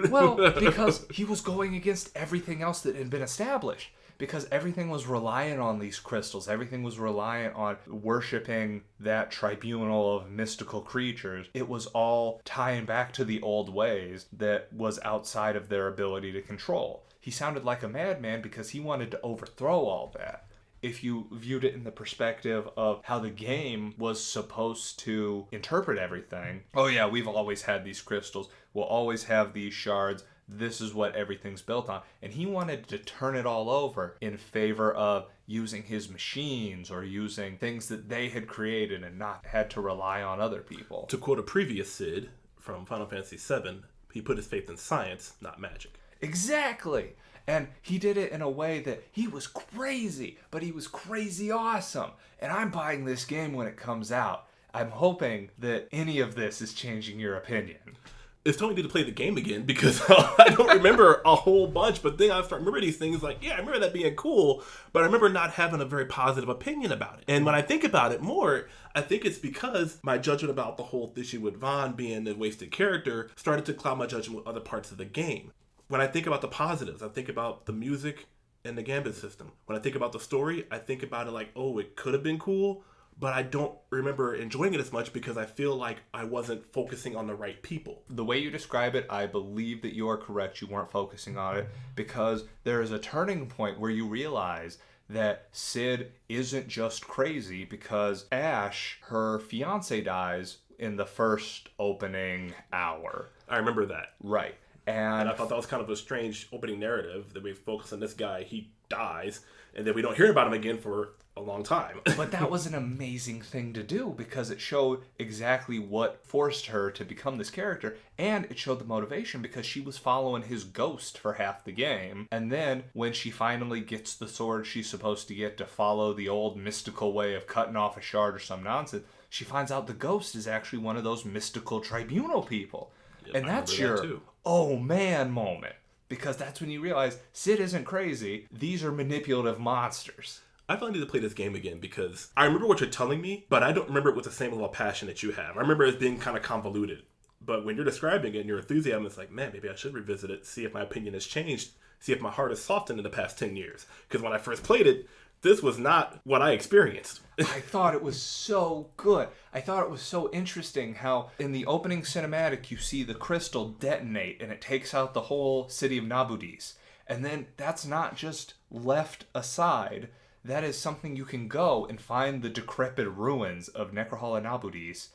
Well, because he was going against everything else that had been established. Because everything was reliant on these crystals. Everything was reliant on worshiping that tribunal of mystical creatures. It was all tying back to the old ways that was outside of their ability to control. He sounded like a madman because he wanted to overthrow all that. If you viewed it in the perspective of how the game was supposed to interpret everything, oh yeah, we've always had these crystals, we'll always have these shards, this is what everything's built on. And he wanted to turn it all over in favor of using his machines or using things that they had created and not had to rely on other people. To quote a previous Sid from Final Fantasy VII, he put his faith in science, not magic. Exactly. And he did it in a way that he was crazy, but he was crazy awesome. And I'm buying this game when it comes out. I'm hoping that any of this is changing your opinion. It's telling me to play the game again because I don't remember a whole bunch, but then I start remember these things like, yeah, I remember that being cool, but I remember not having a very positive opinion about it. And when I think about it more, I think it's because my judgment about the whole issue with Vaughn being a wasted character started to cloud my judgment with other parts of the game. When I think about the positives, I think about the music and the gambit system. When I think about the story, I think about it like, oh, it could have been cool, but I don't remember enjoying it as much because I feel like I wasn't focusing on the right people. The way you describe it, I believe that you are correct. You weren't focusing on it because there is a turning point where you realize that Sid isn't just crazy because Ash, her fiance, dies in the first opening hour. I remember that. Right. And I thought that was kind of a strange opening narrative that we focus on this guy, he dies, and then we don't hear about him again for a long time. But that was an amazing thing to do because it showed exactly what forced her to become this character, and it showed the motivation because she was following his ghost for half the game. And then when she finally gets the sword she's supposed to get to follow the old mystical way of cutting off a shard or some nonsense, she finds out the ghost is actually one of those mystical tribunal people. Yep, and that's your oh man moment. Because that's when you realize Sid isn't crazy. These are manipulative monsters. I finally need to play this game again because I remember what you're telling me, but I don't remember it with the same level of passion that you have. I remember it being kind of convoluted. But when you're describing it and your enthusiasm, it's like, man, maybe I should revisit it, see if my opinion has changed, see if my heart has softened in the past 10 years. Because when I first played it, this was not what I experienced. I thought it was so good. I thought it was so interesting how in the opening cinematic you see the crystal detonate and it takes out the whole city of Nabudis. And then that's not just left aside. That is something you can go and find the decrepit ruins of Necrohala Nabudis.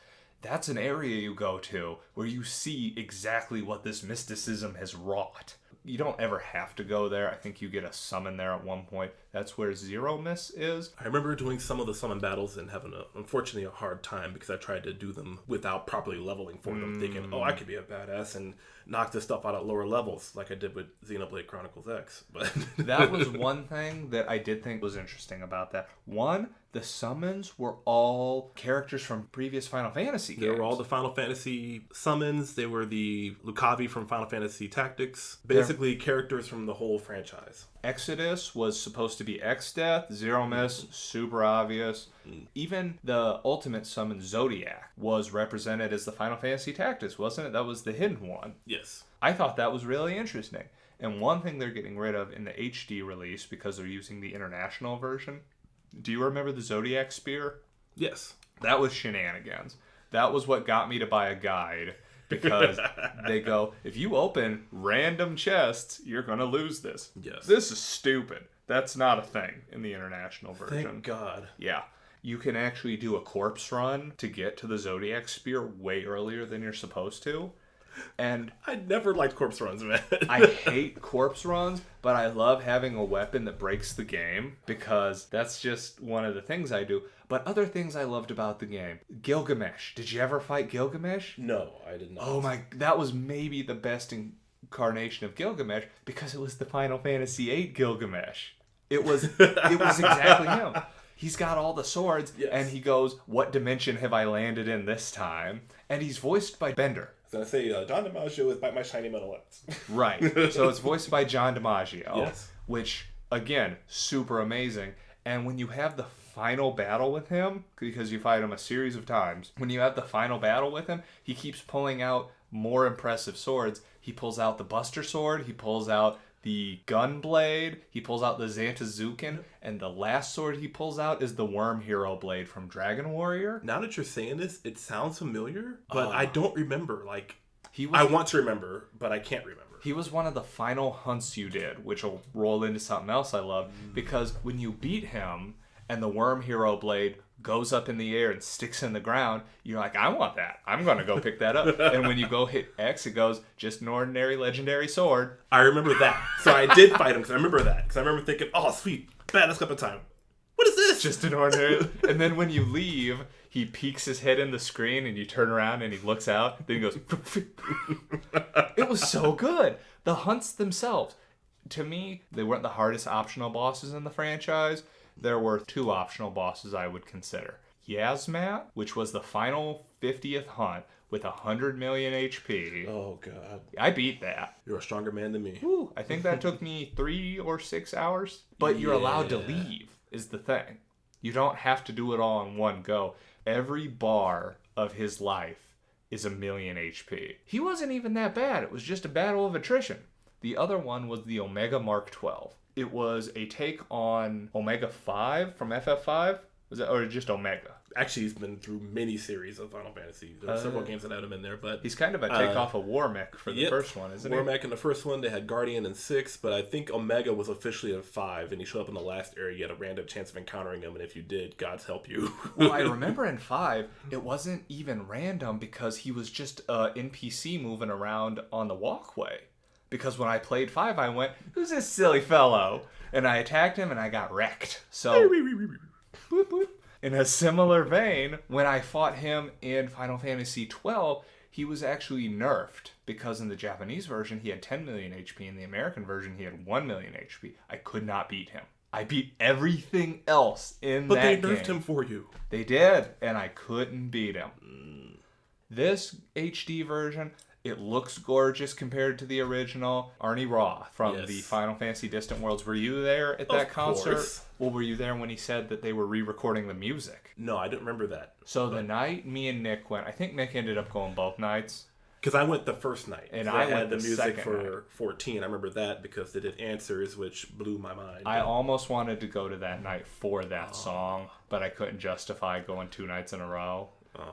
That's an area you go to where you see exactly what this mysticism has wrought. You don't ever have to go there. I think you get a summon there at one point. That's where Zero Miss is. I remember doing some of the summon battles and having, unfortunately, a hard time because I tried to do them without properly leveling for them, thinking, oh, I could be a badass and knock this stuff out at lower levels like I did with Xenoblade Chronicles X. But that was one thing that I did think was interesting about that. One, the summons were all characters from previous Final Fantasy games. They were all the Final Fantasy summons. They were the Lucavi from Final Fantasy Tactics. Basically, characters from the whole franchise. Exodus was supposed to be X-Death, Zero Miss, super obvious. Even the ultimate summon Zodiac was represented as the Final Fantasy Tactics, wasn't it? That was the hidden one. Yes. I thought that was really interesting. And one thing they're getting rid of in the HD release, because they're using the international version, do you remember the Zodiac Spear? Yes. That was shenanigans. That was what got me to buy a guide. Because they go, if you open random chests, you're going to lose this. Yes. This is stupid. That's not a thing in the international version. Thank God. Yeah. You can actually do a corpse run to get to the Zodiac Spear way earlier than you're supposed to. And I never liked corpse runs, man. I hate corpse runs, but I love having a weapon that breaks the game because that's just one of the things I do. But other things I loved about the game. Gilgamesh. Did you ever fight Gilgamesh? No, I did not. Oh my, that was maybe the best incarnation of Gilgamesh because it was the Final Fantasy VIII Gilgamesh. It was exactly him. He's got all the swords, Yes. and he goes, "What dimension have I landed in this time?" And he's voiced by Bender. I was going to say, John DiMaggio is Bite My Shiny Metal Axe. Right. So it's voiced by John DiMaggio, Yes. which, again, super amazing. And when you have the final battle with him, because you fight him a series of times, when you have the final battle with him, he keeps pulling out more impressive swords. He pulls out the Buster Sword, he pulls out the Gunblade, he pulls out the Zantazukin, and the last sword he pulls out is the Worm Hero Blade from Dragon Warrior. Now that you're saying this, it sounds familiar, but I don't remember. Like, He was, I want to remember, but I can't remember. he was one of the final hunts you did, which will roll into something else I love, because when you beat him and the Worm Hero Blade goes up in the air and sticks in the ground, you're like, I want that. I'm going to go pick that up. And when you go hit X, it goes, just an ordinary legendary sword. I remember that. So I did fight him because I remember that. Because I remember thinking, oh, sweet, badass cup of time. What is this? Just an ordinary. And then when you leave, he peeks his head in the screen and you turn around and he looks out. Then he goes, it was so good. The hunts themselves, to me, they weren't the hardest optional bosses in the franchise. There were 2 optional bosses I would consider. Yazmat, which was the final 50th hunt with 100 million HP. Oh, God. I beat that. You're a stronger man than me. Woo, I think that took me 3 or 6 hours. But you're allowed to Yeah. leave, is the thing. You don't have to do it all in one go. Every bar of his life is 1 million HP. He wasn't even that bad. It was just a battle of attrition. The other one was the Omega Mark 12. It was a take on Omega 5 from FF5. Was it, or just Omega? Actually, he's been through many series of Final Fantasy. There are several games that had him in there, but He's kind of a takeoff of Warmech for the yep. first one, isn't he? Warmack in the first one, they had Guardian in 6, but I think Omega was officially in 5, and he showed up in the last area. You had a random chance of encountering him, and if you did, God's help you. Well, I remember in 5, it wasn't even random because he was just an NPC moving around on the walkway. Because when I played 5, I went, who's this silly fellow? And I attacked him and I got wrecked. So, boop, boop. In a similar vein, when I fought him in Final Fantasy XII, he was actually nerfed. Because in the Japanese version, he had 10 million HP. In the American version, he had 1 million HP. I could not beat him. I beat everything else in But that they game. nerfed him for you. They did, and I couldn't beat him. This HD version, it looks gorgeous compared to the original. Arnie Roth from Yes. the Final Fantasy Distant Worlds. Were you there at that concert? Course. Well, were you there when he said that they were re-recording the music? No, I didn't remember that. So the night me and Nick went, I think Nick ended up going both nights. Because I went the first night. And 'Cause I had went the the music second for night. 14. I remember that because they did Answers, which blew my mind. I almost wanted to go to that night for that song, but I couldn't justify going 2 nights in a row.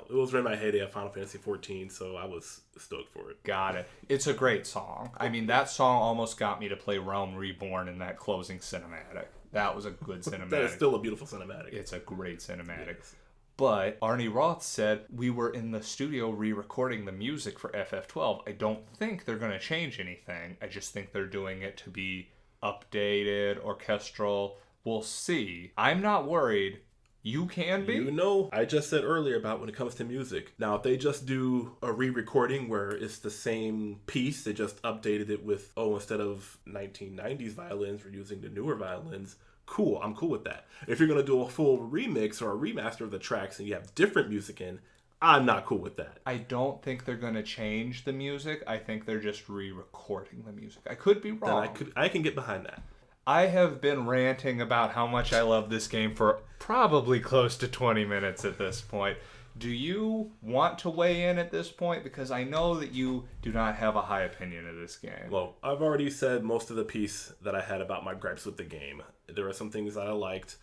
It was right in my heyday of Final Fantasy 14, so I was stoked for it. Got it. It's a great song. I mean, that song almost got me to play Realm Reborn in that closing cinematic. That was a good cinematic. That is still a beautiful cinematic. It's a great cinematic. Yes. But Arnie Roth said we were in the studio re-recording the music for FF12. I don't think they're going to change anything. I just think they're doing it to be updated, orchestral. We'll see. I'm not worried. You can be. You know, I just said earlier about when it comes to music. Now, if they just do a re-recording where it's the same piece, they just updated it with, instead of 1990s violins, we're using the newer violins. Cool, I'm cool with that. If you're going to do a full remix or a remaster of the tracks and you have different music in, I'm not cool with that. I don't think they're going to change the music. I think they're just re-recording the music. I could be wrong. Then I can get behind that. I have been ranting about how much I love this game for probably close to 20 minutes at this point. Do you want to weigh in at this point? Because I know that you do not have a high opinion of this game. Well, I've already said most of the piece that I had about my gripes with the game. There are some things that I liked.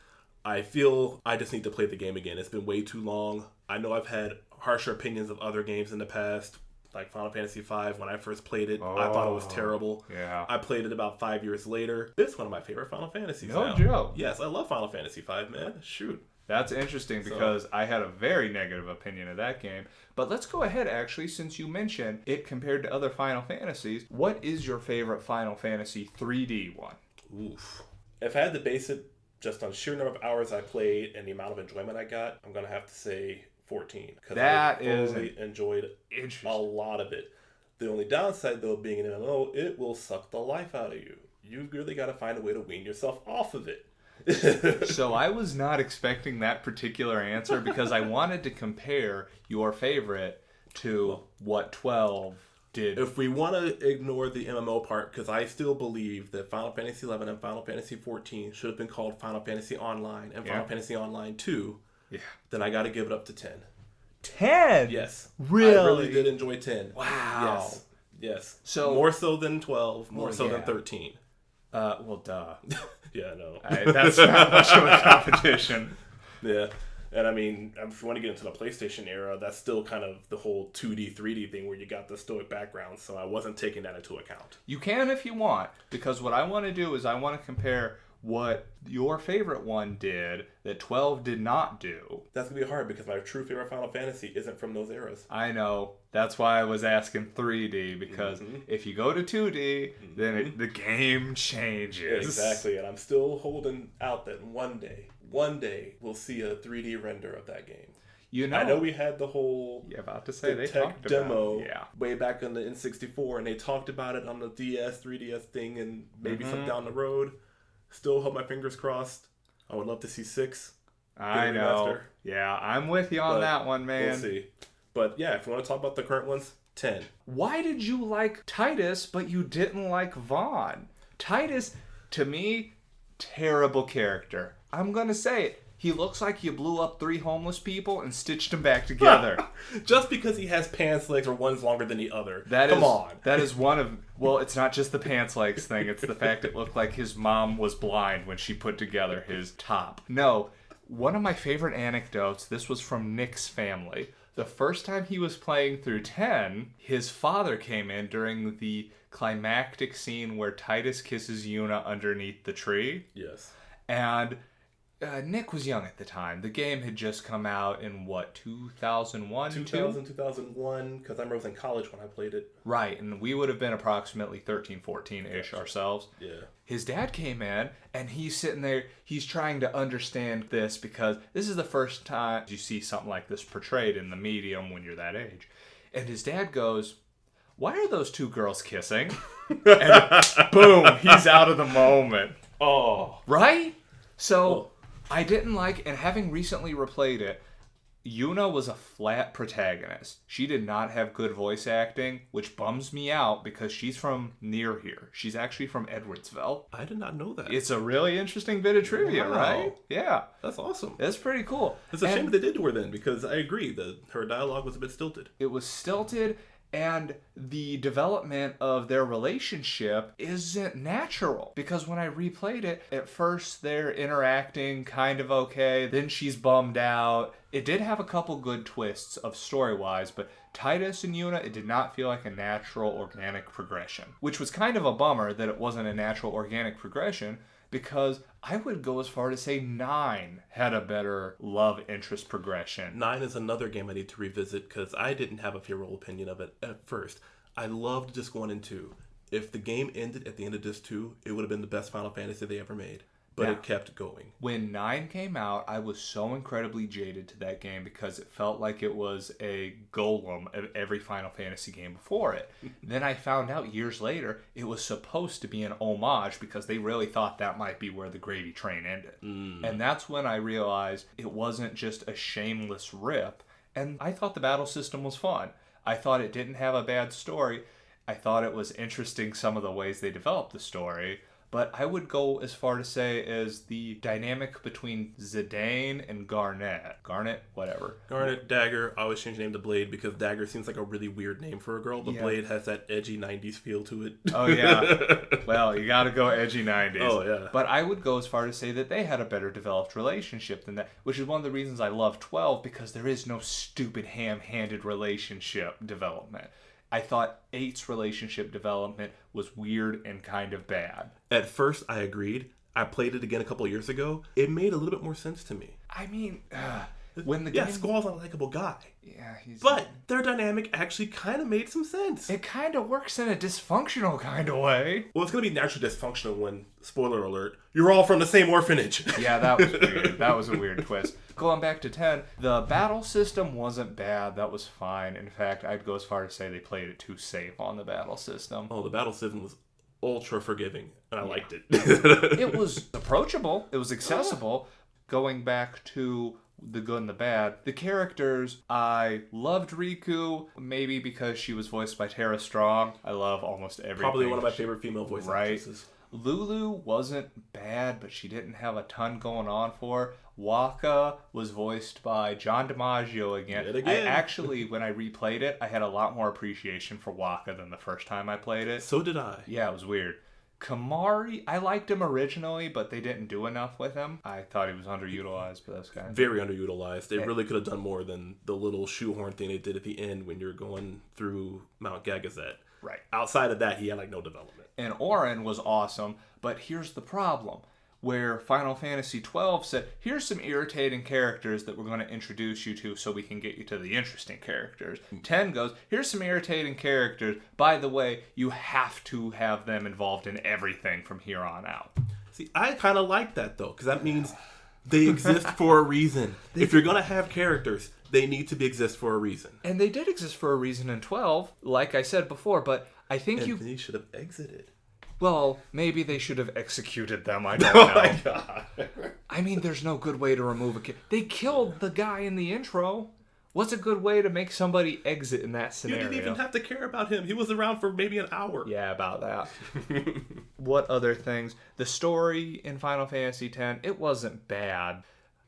I feel I just need to play the game again. It's been way too long. I know I've had harsher opinions of other games in the past, like Final Fantasy V. When I first played it, I thought it was terrible. Yeah. I played it about 5 years later. It's one of my favorite Final Fantasies No now. joke. Yes, I love Final Fantasy V, man. Shoot. That's interesting because I had a very negative opinion of that game. But let's go ahead, actually, since you mentioned it compared to other Final Fantasies. What is your favorite Final Fantasy 3D one? Oof. If I had to base it just on sheer number of hours I played and the amount of enjoyment I got, I'm going to have to say 14. Because I really enjoyed a lot of it. The only downside, though, being an MMO, it will suck the life out of you. you really got to find a way to wean yourself off of it. So I was not expecting that particular answer because I wanted to compare your favorite to what 12 did. If we want to ignore the MMO part, because I still believe that Final Fantasy XI and Final Fantasy XIV should have been called Final Fantasy Online and Final Fantasy Online 2, then I got to give it up to 10. 10? Yes. Really? I really did enjoy 10. Wow. Yes. So more so than 12, more so than 13. Well, duh. Yeah, no. That's not much of a competition. Yeah. And I mean, if you want to get into the PlayStation era, that's still kind of the whole 2D, 3D thing where you got the stoic background, so I wasn't taking that into account. You can if you want, because what I want to do is I want to compare what your favorite one did that 12 did not do. That's going to be hard because my true favorite Final Fantasy isn't from those eras. I know. That's why I was asking 3D, because if you go to 2D, then the game changes. Exactly, and I'm still holding out that one day, we'll see a 3D render of that game. You know, I know we had the whole about to say they tech talked demo about it. way back on the N64, and they talked about it on the DS, 3DS thing, and maybe some down the road. Still hold my fingers crossed. I would love to see 6. I know. Yeah, I'm with you on that one, man. We'll see. But yeah, if you want to talk about the current ones, 10. Why did you like Titus, but you didn't like Vaughn? Titus, to me, terrible character. I'm going to say it. He looks like you blew up 3 homeless people and stitched them back together. Just because he has pants legs or one's longer than the other. Come on. That is one of... Well, it's not just the pants legs thing. It's the fact it looked like his mom was blind when she put together his top. No, one of my favorite anecdotes, this was from Nick's family. The first time he was playing through 10, his father came in during the climactic scene where Titus kisses Yuna underneath the tree. Yes. And... Nick was young at the time. The game had just come out in, 2001? 2001, because I remember I was in college when I played it. Right, and we would have been approximately 13, 14-ish ourselves. Yeah. His dad came in, and he's sitting there, he's trying to understand this, because this is the first time you see something like this portrayed in the medium when you're that age. And his dad goes, "Why are those 2 girls kissing?" And boom, he's out of the moment. Oh. Right? So... I didn't like, and having recently replayed it, Yuna was a flat protagonist. She did not have good voice acting, which bums me out because she's from near here. She's actually from Edwardsville. I did not know that. It's a really interesting bit of trivia, right? Yeah. That's awesome. That's pretty cool. It's a shame what they did to her then, because I agree that her dialogue was a bit stilted. It was stilted, and the development of their relationship isn't natural. Because when I replayed it, at first they're interacting kind of okay, then she's bummed out. It did have a couple good twists of story-wise, but Titus and Yuna, it did not feel like a natural, organic progression. Which was kind of a bummer that it wasn't a natural, organic progression, because I would go as far to say 9 had a better love interest progression. 9 is another game I need to revisit because I didn't have a favorable opinion of it at first. I loved Disc 1 and 2. If the game ended at the end of Disc 2, it would have been the best Final Fantasy they ever made. But it kept going. When 9 came out, I was so incredibly jaded to that game because it felt like it was a golem of every Final Fantasy game before it. Then I found out years later it was supposed to be an homage because they really thought that might be where the gravy train ended. And that's when I realized it wasn't just a shameless rip. And I thought the battle system was fun. I thought it didn't have a bad story. I thought it was interesting some of the ways they developed the story. But I would go as far to say as the dynamic between Zidane and Garnet. Garnet, whatever. Garnet, Dagger. I always change the name to Blade because Dagger seems like a really weird name for a girl, but Blade has that edgy 90s feel to it. Oh, yeah. Well, you gotta go edgy 90s. Oh, yeah. But I would go as far to say that they had a better developed relationship than that, which is one of the reasons I love 12, because there is no stupid ham-handed relationship development. I thought 8's relationship development was weird and kind of bad. At first, I agreed. I played it again a couple of years ago. It made a little bit more sense to me. I mean, when the game... Yeah, Squall's a likable guy. Yeah, he's... But their dynamic actually kind of made some sense. It kind of works in a dysfunctional kind of way. Well, it's going to be naturally dysfunctional when, spoiler alert, you're all from the same orphanage. Yeah, that was weird. That was a weird twist. Going back to 10, the battle system wasn't bad. That was fine. In fact, I'd go as far as to say they played it too safe on the battle system. Oh, the battle system was ultra forgiving, and I liked it. It was approachable. It was accessible. Going back to the good and the bad, the characters, I loved Riku, maybe because she was voiced by Tara Strong. I love almost everything. Probably one of my favorite female voice actresses. Lulu wasn't bad, but she didn't have a ton going on for her. Waka was voiced by John DiMaggio again. I actually, when I replayed it, I had a lot more appreciation for Waka than the first time I played it. So did I. Yeah, it was weird. Kamari, I liked him originally, but they didn't do enough with him. I thought he was underutilized, but that's kind of... Very underutilized. They really could have done more than the little shoehorn thing they did at the end when you're going through Mount Gagazet. Right. Outside of that, he had like no development. And Auron was awesome, but here's the problem. Where Final Fantasy XII said, here's some irritating characters that we're going to introduce you to so we can get you to the interesting characters. 10 goes, here's some irritating characters. By the way, you have to have them involved in everything from here on out. See, I kind of like that, though, because that means they exist for a reason. If you're going to have characters, they need to exist for a reason. And they did exist for a reason in 12, like I said before, but I think they should have exited. Well, maybe they should have executed them. I don't know. Oh my god. I mean, there's no good way to remove a kid. They killed the guy in the intro. What's a good way to make somebody exit in that scenario? You didn't even have to care about him. He was around for maybe an hour. Yeah, about that. What other things? The story in Final Fantasy X, it wasn't bad.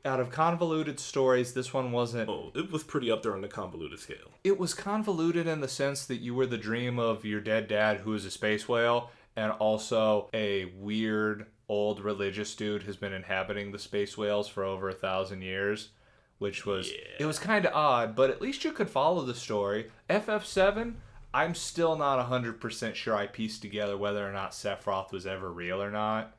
Out of convoluted stories, this one wasn't... Oh, it was pretty up there on the convoluted scale. It was convoluted in the sense that you were the dream of your dead dad who was a space whale, and also a weird old religious dude who's been inhabiting the space whales for over 1,000 years, which was... Yeah. It was kind of odd, but at least you could follow the story. FF7, I'm still not 100% sure I pieced together whether or not Sephiroth was ever real or not.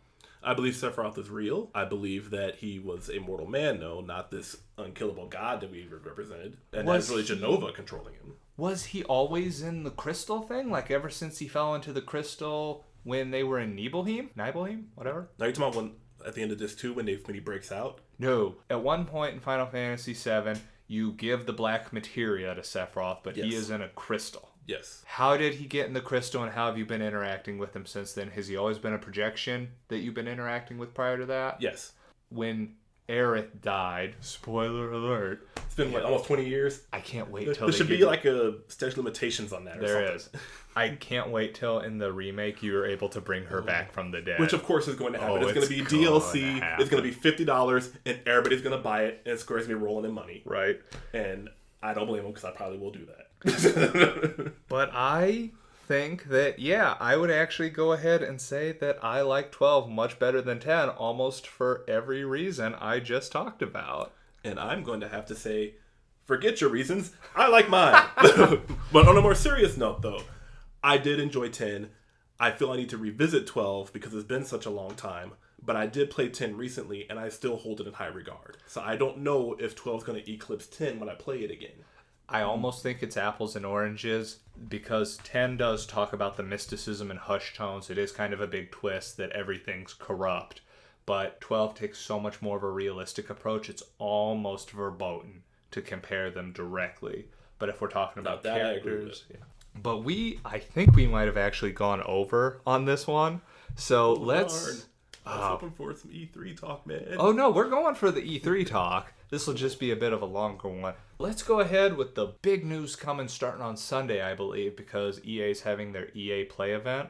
I believe Sephiroth is real. I believe that he was a mortal man, though, not this unkillable god that we represented. And that's really Genova controlling him. Was he always in the crystal thing? Like, ever since he fell into the crystal when they were in Nibelheim? Nibelheim? Whatever? Now, you're talking about when, at the end of this, too, when he breaks out? No. At one point in Final Fantasy VII, you give the black materia to Sephiroth, but he is in a crystal. Yes. How did he get in the crystal, and how have you been interacting with him since then? Has he always been a projection that you've been interacting with prior to that? Yes. When Aerith died, spoiler alert. It's been, almost 20 years? I can't wait till there should be, like, a statute of limitations on that or something. There is. I can't wait till in the remake you are able to bring her back from the dead. Which, of course, is going to happen. It's going to be DLC. It's going to be $50, and everybody's going to buy it, and Square's going to be rolling in money. Right. And I don't blame them, because I probably will do that. But I think that, I would actually go ahead and say that I like 12 much better than 10, almost for every reason I just talked about. And I'm going to have to say, forget your reasons, I like mine. But on a more serious note, though, I did enjoy 10. I feel I need to revisit 12 because it's been such a long time. But I did play 10 recently, and I still hold it in high regard. So I don't know if 12 is going to eclipse 10 when I play it again. I almost think it's apples and oranges because 10 does talk about the mysticism and hush tones. It is kind of a big twist that everything's corrupt. But 12 takes so much more of a realistic approach. It's almost verboten to compare them directly. But if we're talking about that, characters... But I think we might have actually gone over on this one. So let's... I was hoping for some E3 talk, man. Oh, no, we're going for the E3 talk. This will just be a bit of a longer one. Let's go ahead with the big news coming starting on Sunday, I believe, because EA's having their EA Play event,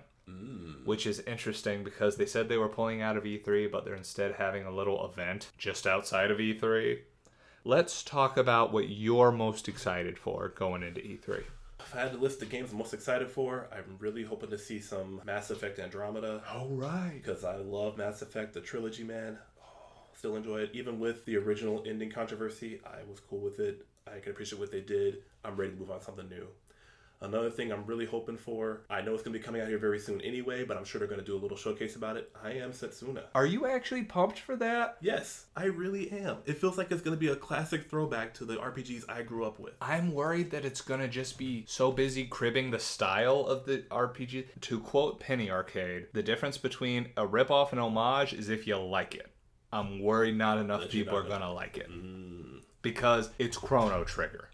which is interesting because they said they were pulling out of E3, but they're instead having a little event just outside of E3. Let's talk about what you're most excited for going into E3. If I had to list the games I'm most excited for, I'm really hoping to see some Mass Effect Andromeda. Oh, right. Because I love Mass Effect, the trilogy, man. Still enjoy it. Even with the original ending controversy, I was cool with it. I can appreciate what they did. I'm ready to move on to something new. Another thing I'm really hoping for, I know it's going to be coming out here very soon anyway, but I'm sure they're going to do a little showcase about it. I Am Setsuna. Are you actually pumped for that? Yes, I really am. It feels like it's going to be a classic throwback to the RPGs I grew up with. I'm worried that it's going to just be so busy cribbing the style of the RPG. To quote Penny Arcade, the difference between a ripoff and homage is if you like it. I'm worried not enough people are going to like it. Because it's Chrono Trigger.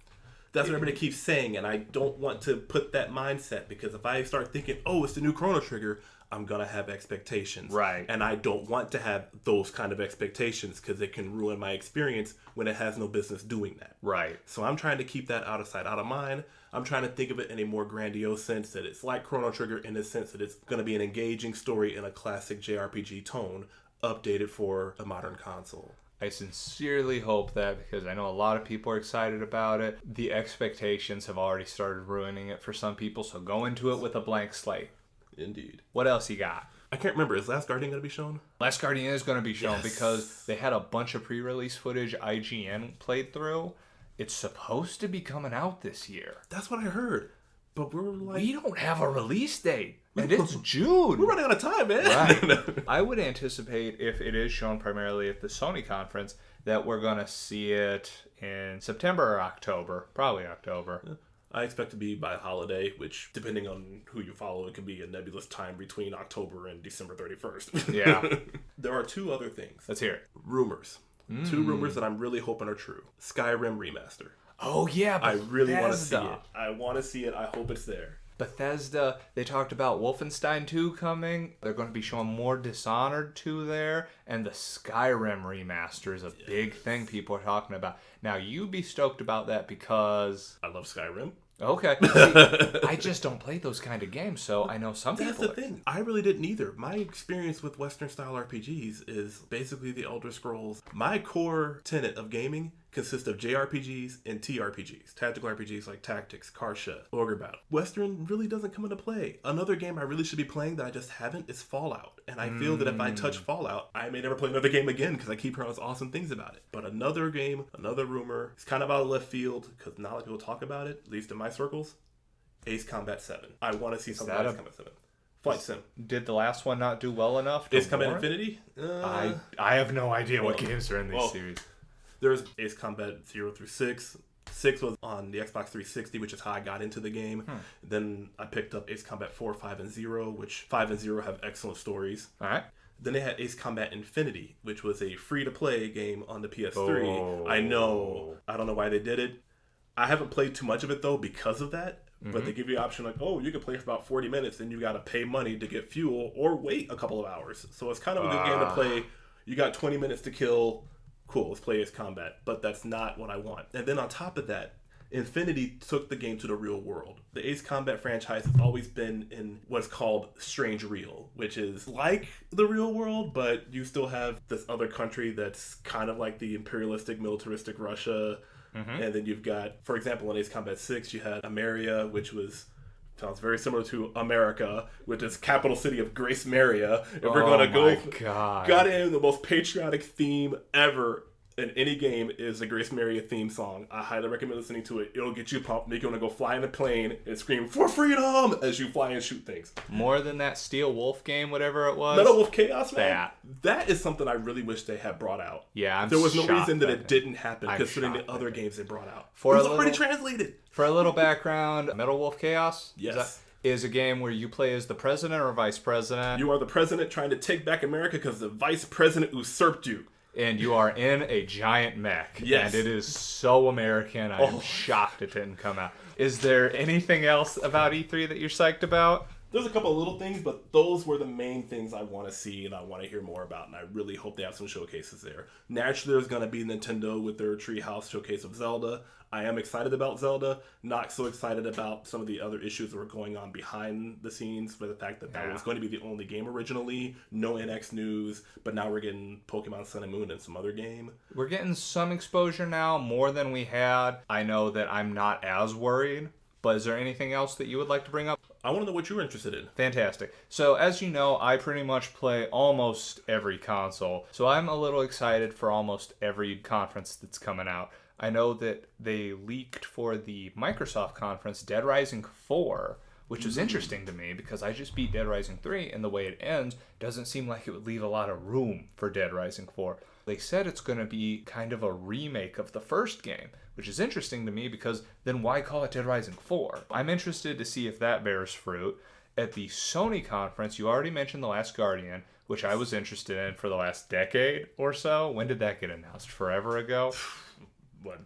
That's what everybody keeps saying, and I don't want to put that mindset, because if I start thinking, oh, it's the new Chrono Trigger, I'm going to have expectations. Right. And I don't want to have those kind of expectations, because it can ruin my experience when it has no business doing that. Right. So I'm trying to keep that out of sight, out of mind. I'm trying to think of it in a more grandiose sense, that it's like Chrono Trigger in the sense that it's going to be an engaging story in a classic JRPG tone, updated for a modern console. I sincerely hope that, because I know a lot of people are excited about it. The expectations have already started ruining it for some people, so go into it with a blank slate. Indeed. What else you got? I can't remember. Is Last Guardian going to be shown? Last Guardian is going to be shown because they had a bunch of pre-release footage IGN played through. It's supposed to be coming out this year. That's what I heard. But we're like... We don't have a release date. And it's June. We're running out of time, man. Right. I would anticipate, if it is shown primarily at the Sony conference, that we're going to see it in September or October. Probably October. Yeah. I expect to be by holiday, which, depending on who you follow, it can be a nebulous time between October and December 31st. Yeah. There are two other things. Let's hear it. Rumors. Two rumors that I'm really hoping are true. Skyrim remaster. Oh, yeah. I really want to see it. I want to see it. I hope it's there. Bethesda, they talked about Wolfenstein 2 coming. They're going to be showing more Dishonored 2 there. And the Skyrim remaster is a big thing people are talking about. Now, you'd be stoked about that because... I love Skyrim. Okay. See, I just don't play those kind of games, so I know some people... That's the thing. I really didn't either. My experience with Western-style RPGs is basically the Elder Scrolls. My core tenet of gaming consists of JRPGs and TRPGs. Tactical RPGs like Tactics, Karsha, Ogre Battle. Western really doesn't come into play. Another game I really should be playing that I just haven't is Fallout. And I feel that if I touch Fallout, I may never play another game again because I keep hearing awesome things about it. But another game, another rumor, it's kind of out of left field because not a lot of people talk about it, at least in my circles. Ace Combat 7. I want to see something like Ace Combat 7. Flight Sim. Did the last one not do well enough? Ace Combat Infinity? I have no idea what games are in these series. There's Ace Combat 0 through 6. 6 was on the Xbox 360, which is how I got into the game. Then I picked up Ace Combat 4, 5, and 0, which 5 and 0 have excellent stories. All right. Then they had Ace Combat Infinity, which was a free-to-play game on the PS3. Oh. I know. I don't know why they did it. I haven't played too much of it, though, because of that. But they give you the option like, oh, you can play for about 40 minutes, and you got to pay money to get fuel or wait a couple of hours. So it's kind of a good game to play. You got 20 minutes to kill. Cool, let's play Ace Combat. But that's not what I want. And then on top of that, Infinity took the game to the real world. The Ace Combat franchise has always been in what's called Strange Real, which is like the real world, but you still have this other country that's kind of like the imperialistic, militaristic Russia. And then you've got, for example, in Ace Combat 6, you had Ameria, which sounds very similar to America, with its capital city of Grace Maria. If we're going to got in the most patriotic theme ever in any game is the Grace Maria theme song. I highly recommend listening to it. It'll get you pumped, make you want to go fly in a plane and scream for freedom as you fly and shoot things. More than that Steel Wolf game, whatever it was. Metal Wolf Chaos, man. That is something I really wish they had brought out. Yeah, there was no reason that it didn't happen, considering the other games they brought out. It was already translated. For a little background, Metal Wolf Chaos? Yes. Is a game where you play as the president or vice president. You are the president trying to take back America because the vice president usurped you. And you are in a giant mech. Yes. And it is so American. I am shocked it didn't come out. Is there anything else about E3 that you're psyched about? There's a couple of little things, but those were the main things I want to see and I want to hear more about, and I really hope they have some showcases there. Naturally, there's going to be Nintendo with their Treehouse showcase of Zelda. I am excited about Zelda, not so excited about some of the other issues that were going on behind the scenes, for the fact that that was going to be the only game originally, no NX news, but now we're getting Pokemon Sun and Moon and some other game. We're getting some exposure now, more than we had. I know that I'm not as worried, but is there anything else that you would like to bring up? I want to know what you're interested in. Fantastic. So, as you know, I pretty much play almost every console, so I'm a little excited for almost every conference that's coming out. I know that they leaked for the Microsoft conference Dead Rising 4, which is interesting to me because I just beat Dead Rising 3, and the way it ends doesn't seem like it would leave a lot of room for Dead Rising 4. They said it's going to be kind of a remake of the first game, which is interesting to me because then why call it Dead Rising 4? I'm interested to see if that bears fruit. At the Sony conference, you already mentioned The Last Guardian, which I was interested in for the last decade or so. When did that get announced? Forever ago?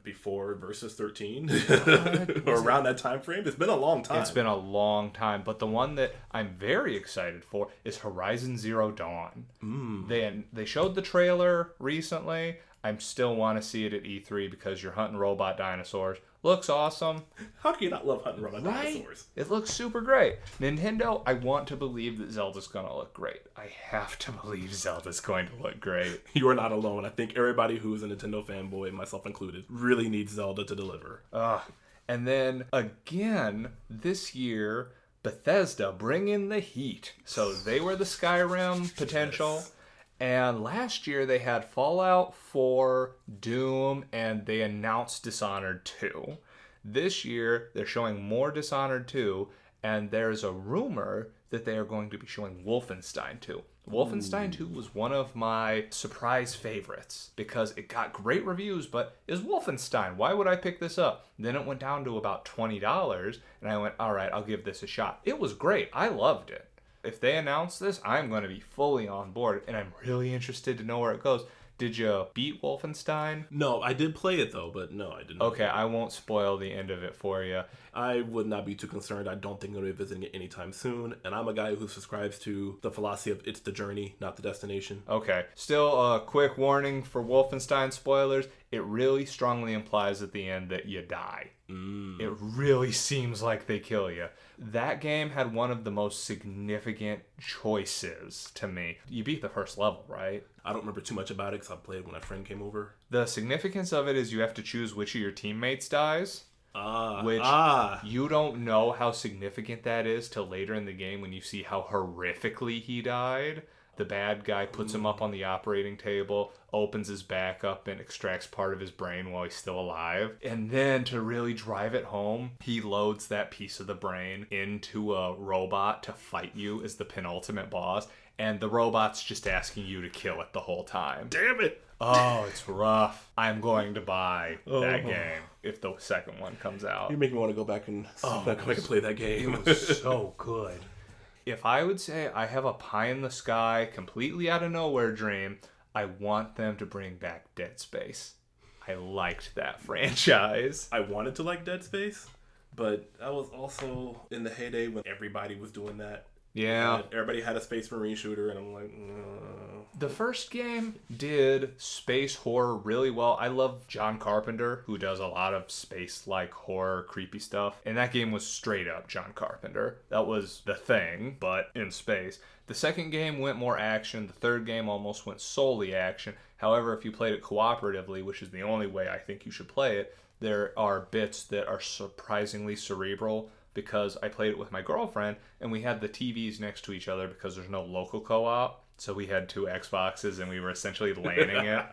before Versus 13 or around that time frame? It's been a long time. It's been a long time, but the one that I'm very excited for is Horizon Zero Dawn. They showed the trailer recently. I still want to see it at E3 because you're hunting robot dinosaurs. Looks awesome. How can you not love hunting robot dinosaurs? It looks super great. Nintendo, I want to believe that Zelda's going to look great. I have to believe Zelda's going to look great. You are not alone. I think everybody who is a Nintendo fanboy, myself included, really needs Zelda to deliver. And then, again, this year, Bethesda bring in the heat. So they were the Skyrim potential. Yes. And last year they had Fallout 4, Doom, and they announced Dishonored 2. This year they're showing more Dishonored 2, and there's a rumor that they are going to be showing Wolfenstein 2. Wolfenstein 2 was one of my surprise favorites because it got great reviews, but is Wolfenstein. Why would I pick this up? Then it went down to about $20, and I went, all right, I'll give this a shot. It was great. I loved it. If they announce this, I'm going to be fully on board, and I'm really interested to know where it goes. Did you beat Wolfenstein? No, I did play it, though, but no, I didn't. Okay, I won't spoil the end of it for you. I would not be too concerned. I don't think I'm going to be visiting it anytime soon, and I'm a guy who subscribes to the philosophy of it's the journey, not the destination. Okay, still a quick warning for Wolfenstein spoilers. It really strongly implies at the end that you die. It really seems like they kill you. That game had one of the most significant choices to me. You beat the first level, right? I don't remember too much about it because I played when a friend came over. The significance of it is you have to choose which of your teammates dies. You don't know how significant that is till later in the game when you see how horrifically he died. The bad guy puts him up on the operating table, opens his back up, and extracts part of his brain while he's still alive. And then to really drive it home, he loads that piece of the brain into a robot to fight you as the penultimate boss. And the robot's just asking you to kill it the whole time. Damn it! Oh, it's rough. I'm going to buy that game if the second one comes out. You're making me want to go back and see if I can play that game. It was so good. If I would say I have a pie-in-the-sky, completely out of nowhere dream, I want them to bring back Dead Space. I liked that franchise. I wanted to like Dead Space, but I was also in the heyday when everybody was doing that. Yeah. And everybody had a Space Marine shooter, and I'm like, The first game did space horror really well. I love John Carpenter, who does a lot of space-like horror, creepy stuff. And that game was straight up John Carpenter. That was The Thing, but in space. The second game went more action. The third game almost went solely action. However, if you played it cooperatively, which is the only way I think you should play it, there are bits that are surprisingly cerebral. Because I played it with my girlfriend, and we had the TVs next to each other because there's no local co-op. So we had two Xboxes, and we were essentially LANing it.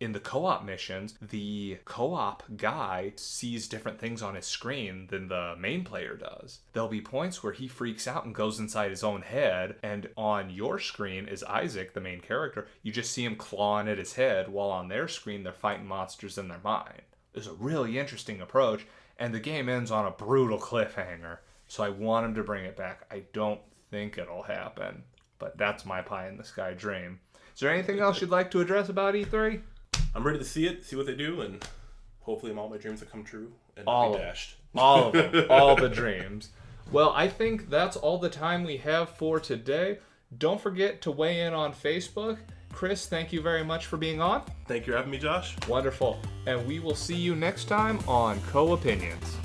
In the co-op missions, the co-op guy sees different things on his screen than the main player does. There'll be points where he freaks out and goes inside his own head, and on your screen is Isaac, the main character. You just see him clawing at his head, while on their screen they're fighting monsters in their mind. It's a really interesting approach. And the game ends on a brutal cliffhanger. So I want him to bring it back. I don't think it'll happen. But that's my pie-in-the-sky dream. Is there anything else you'd like to address about E3? I'm ready to see it, see what they do, and hopefully all my dreams will come true and all not be dashed. All of them. All the dreams. Well, I think that's all the time we have for today. Don't forget to weigh in on Facebook. Chris, thank you very much for being on. Thank you for having me, Josh. Wonderful. And we will see you next time on Co-Opinions.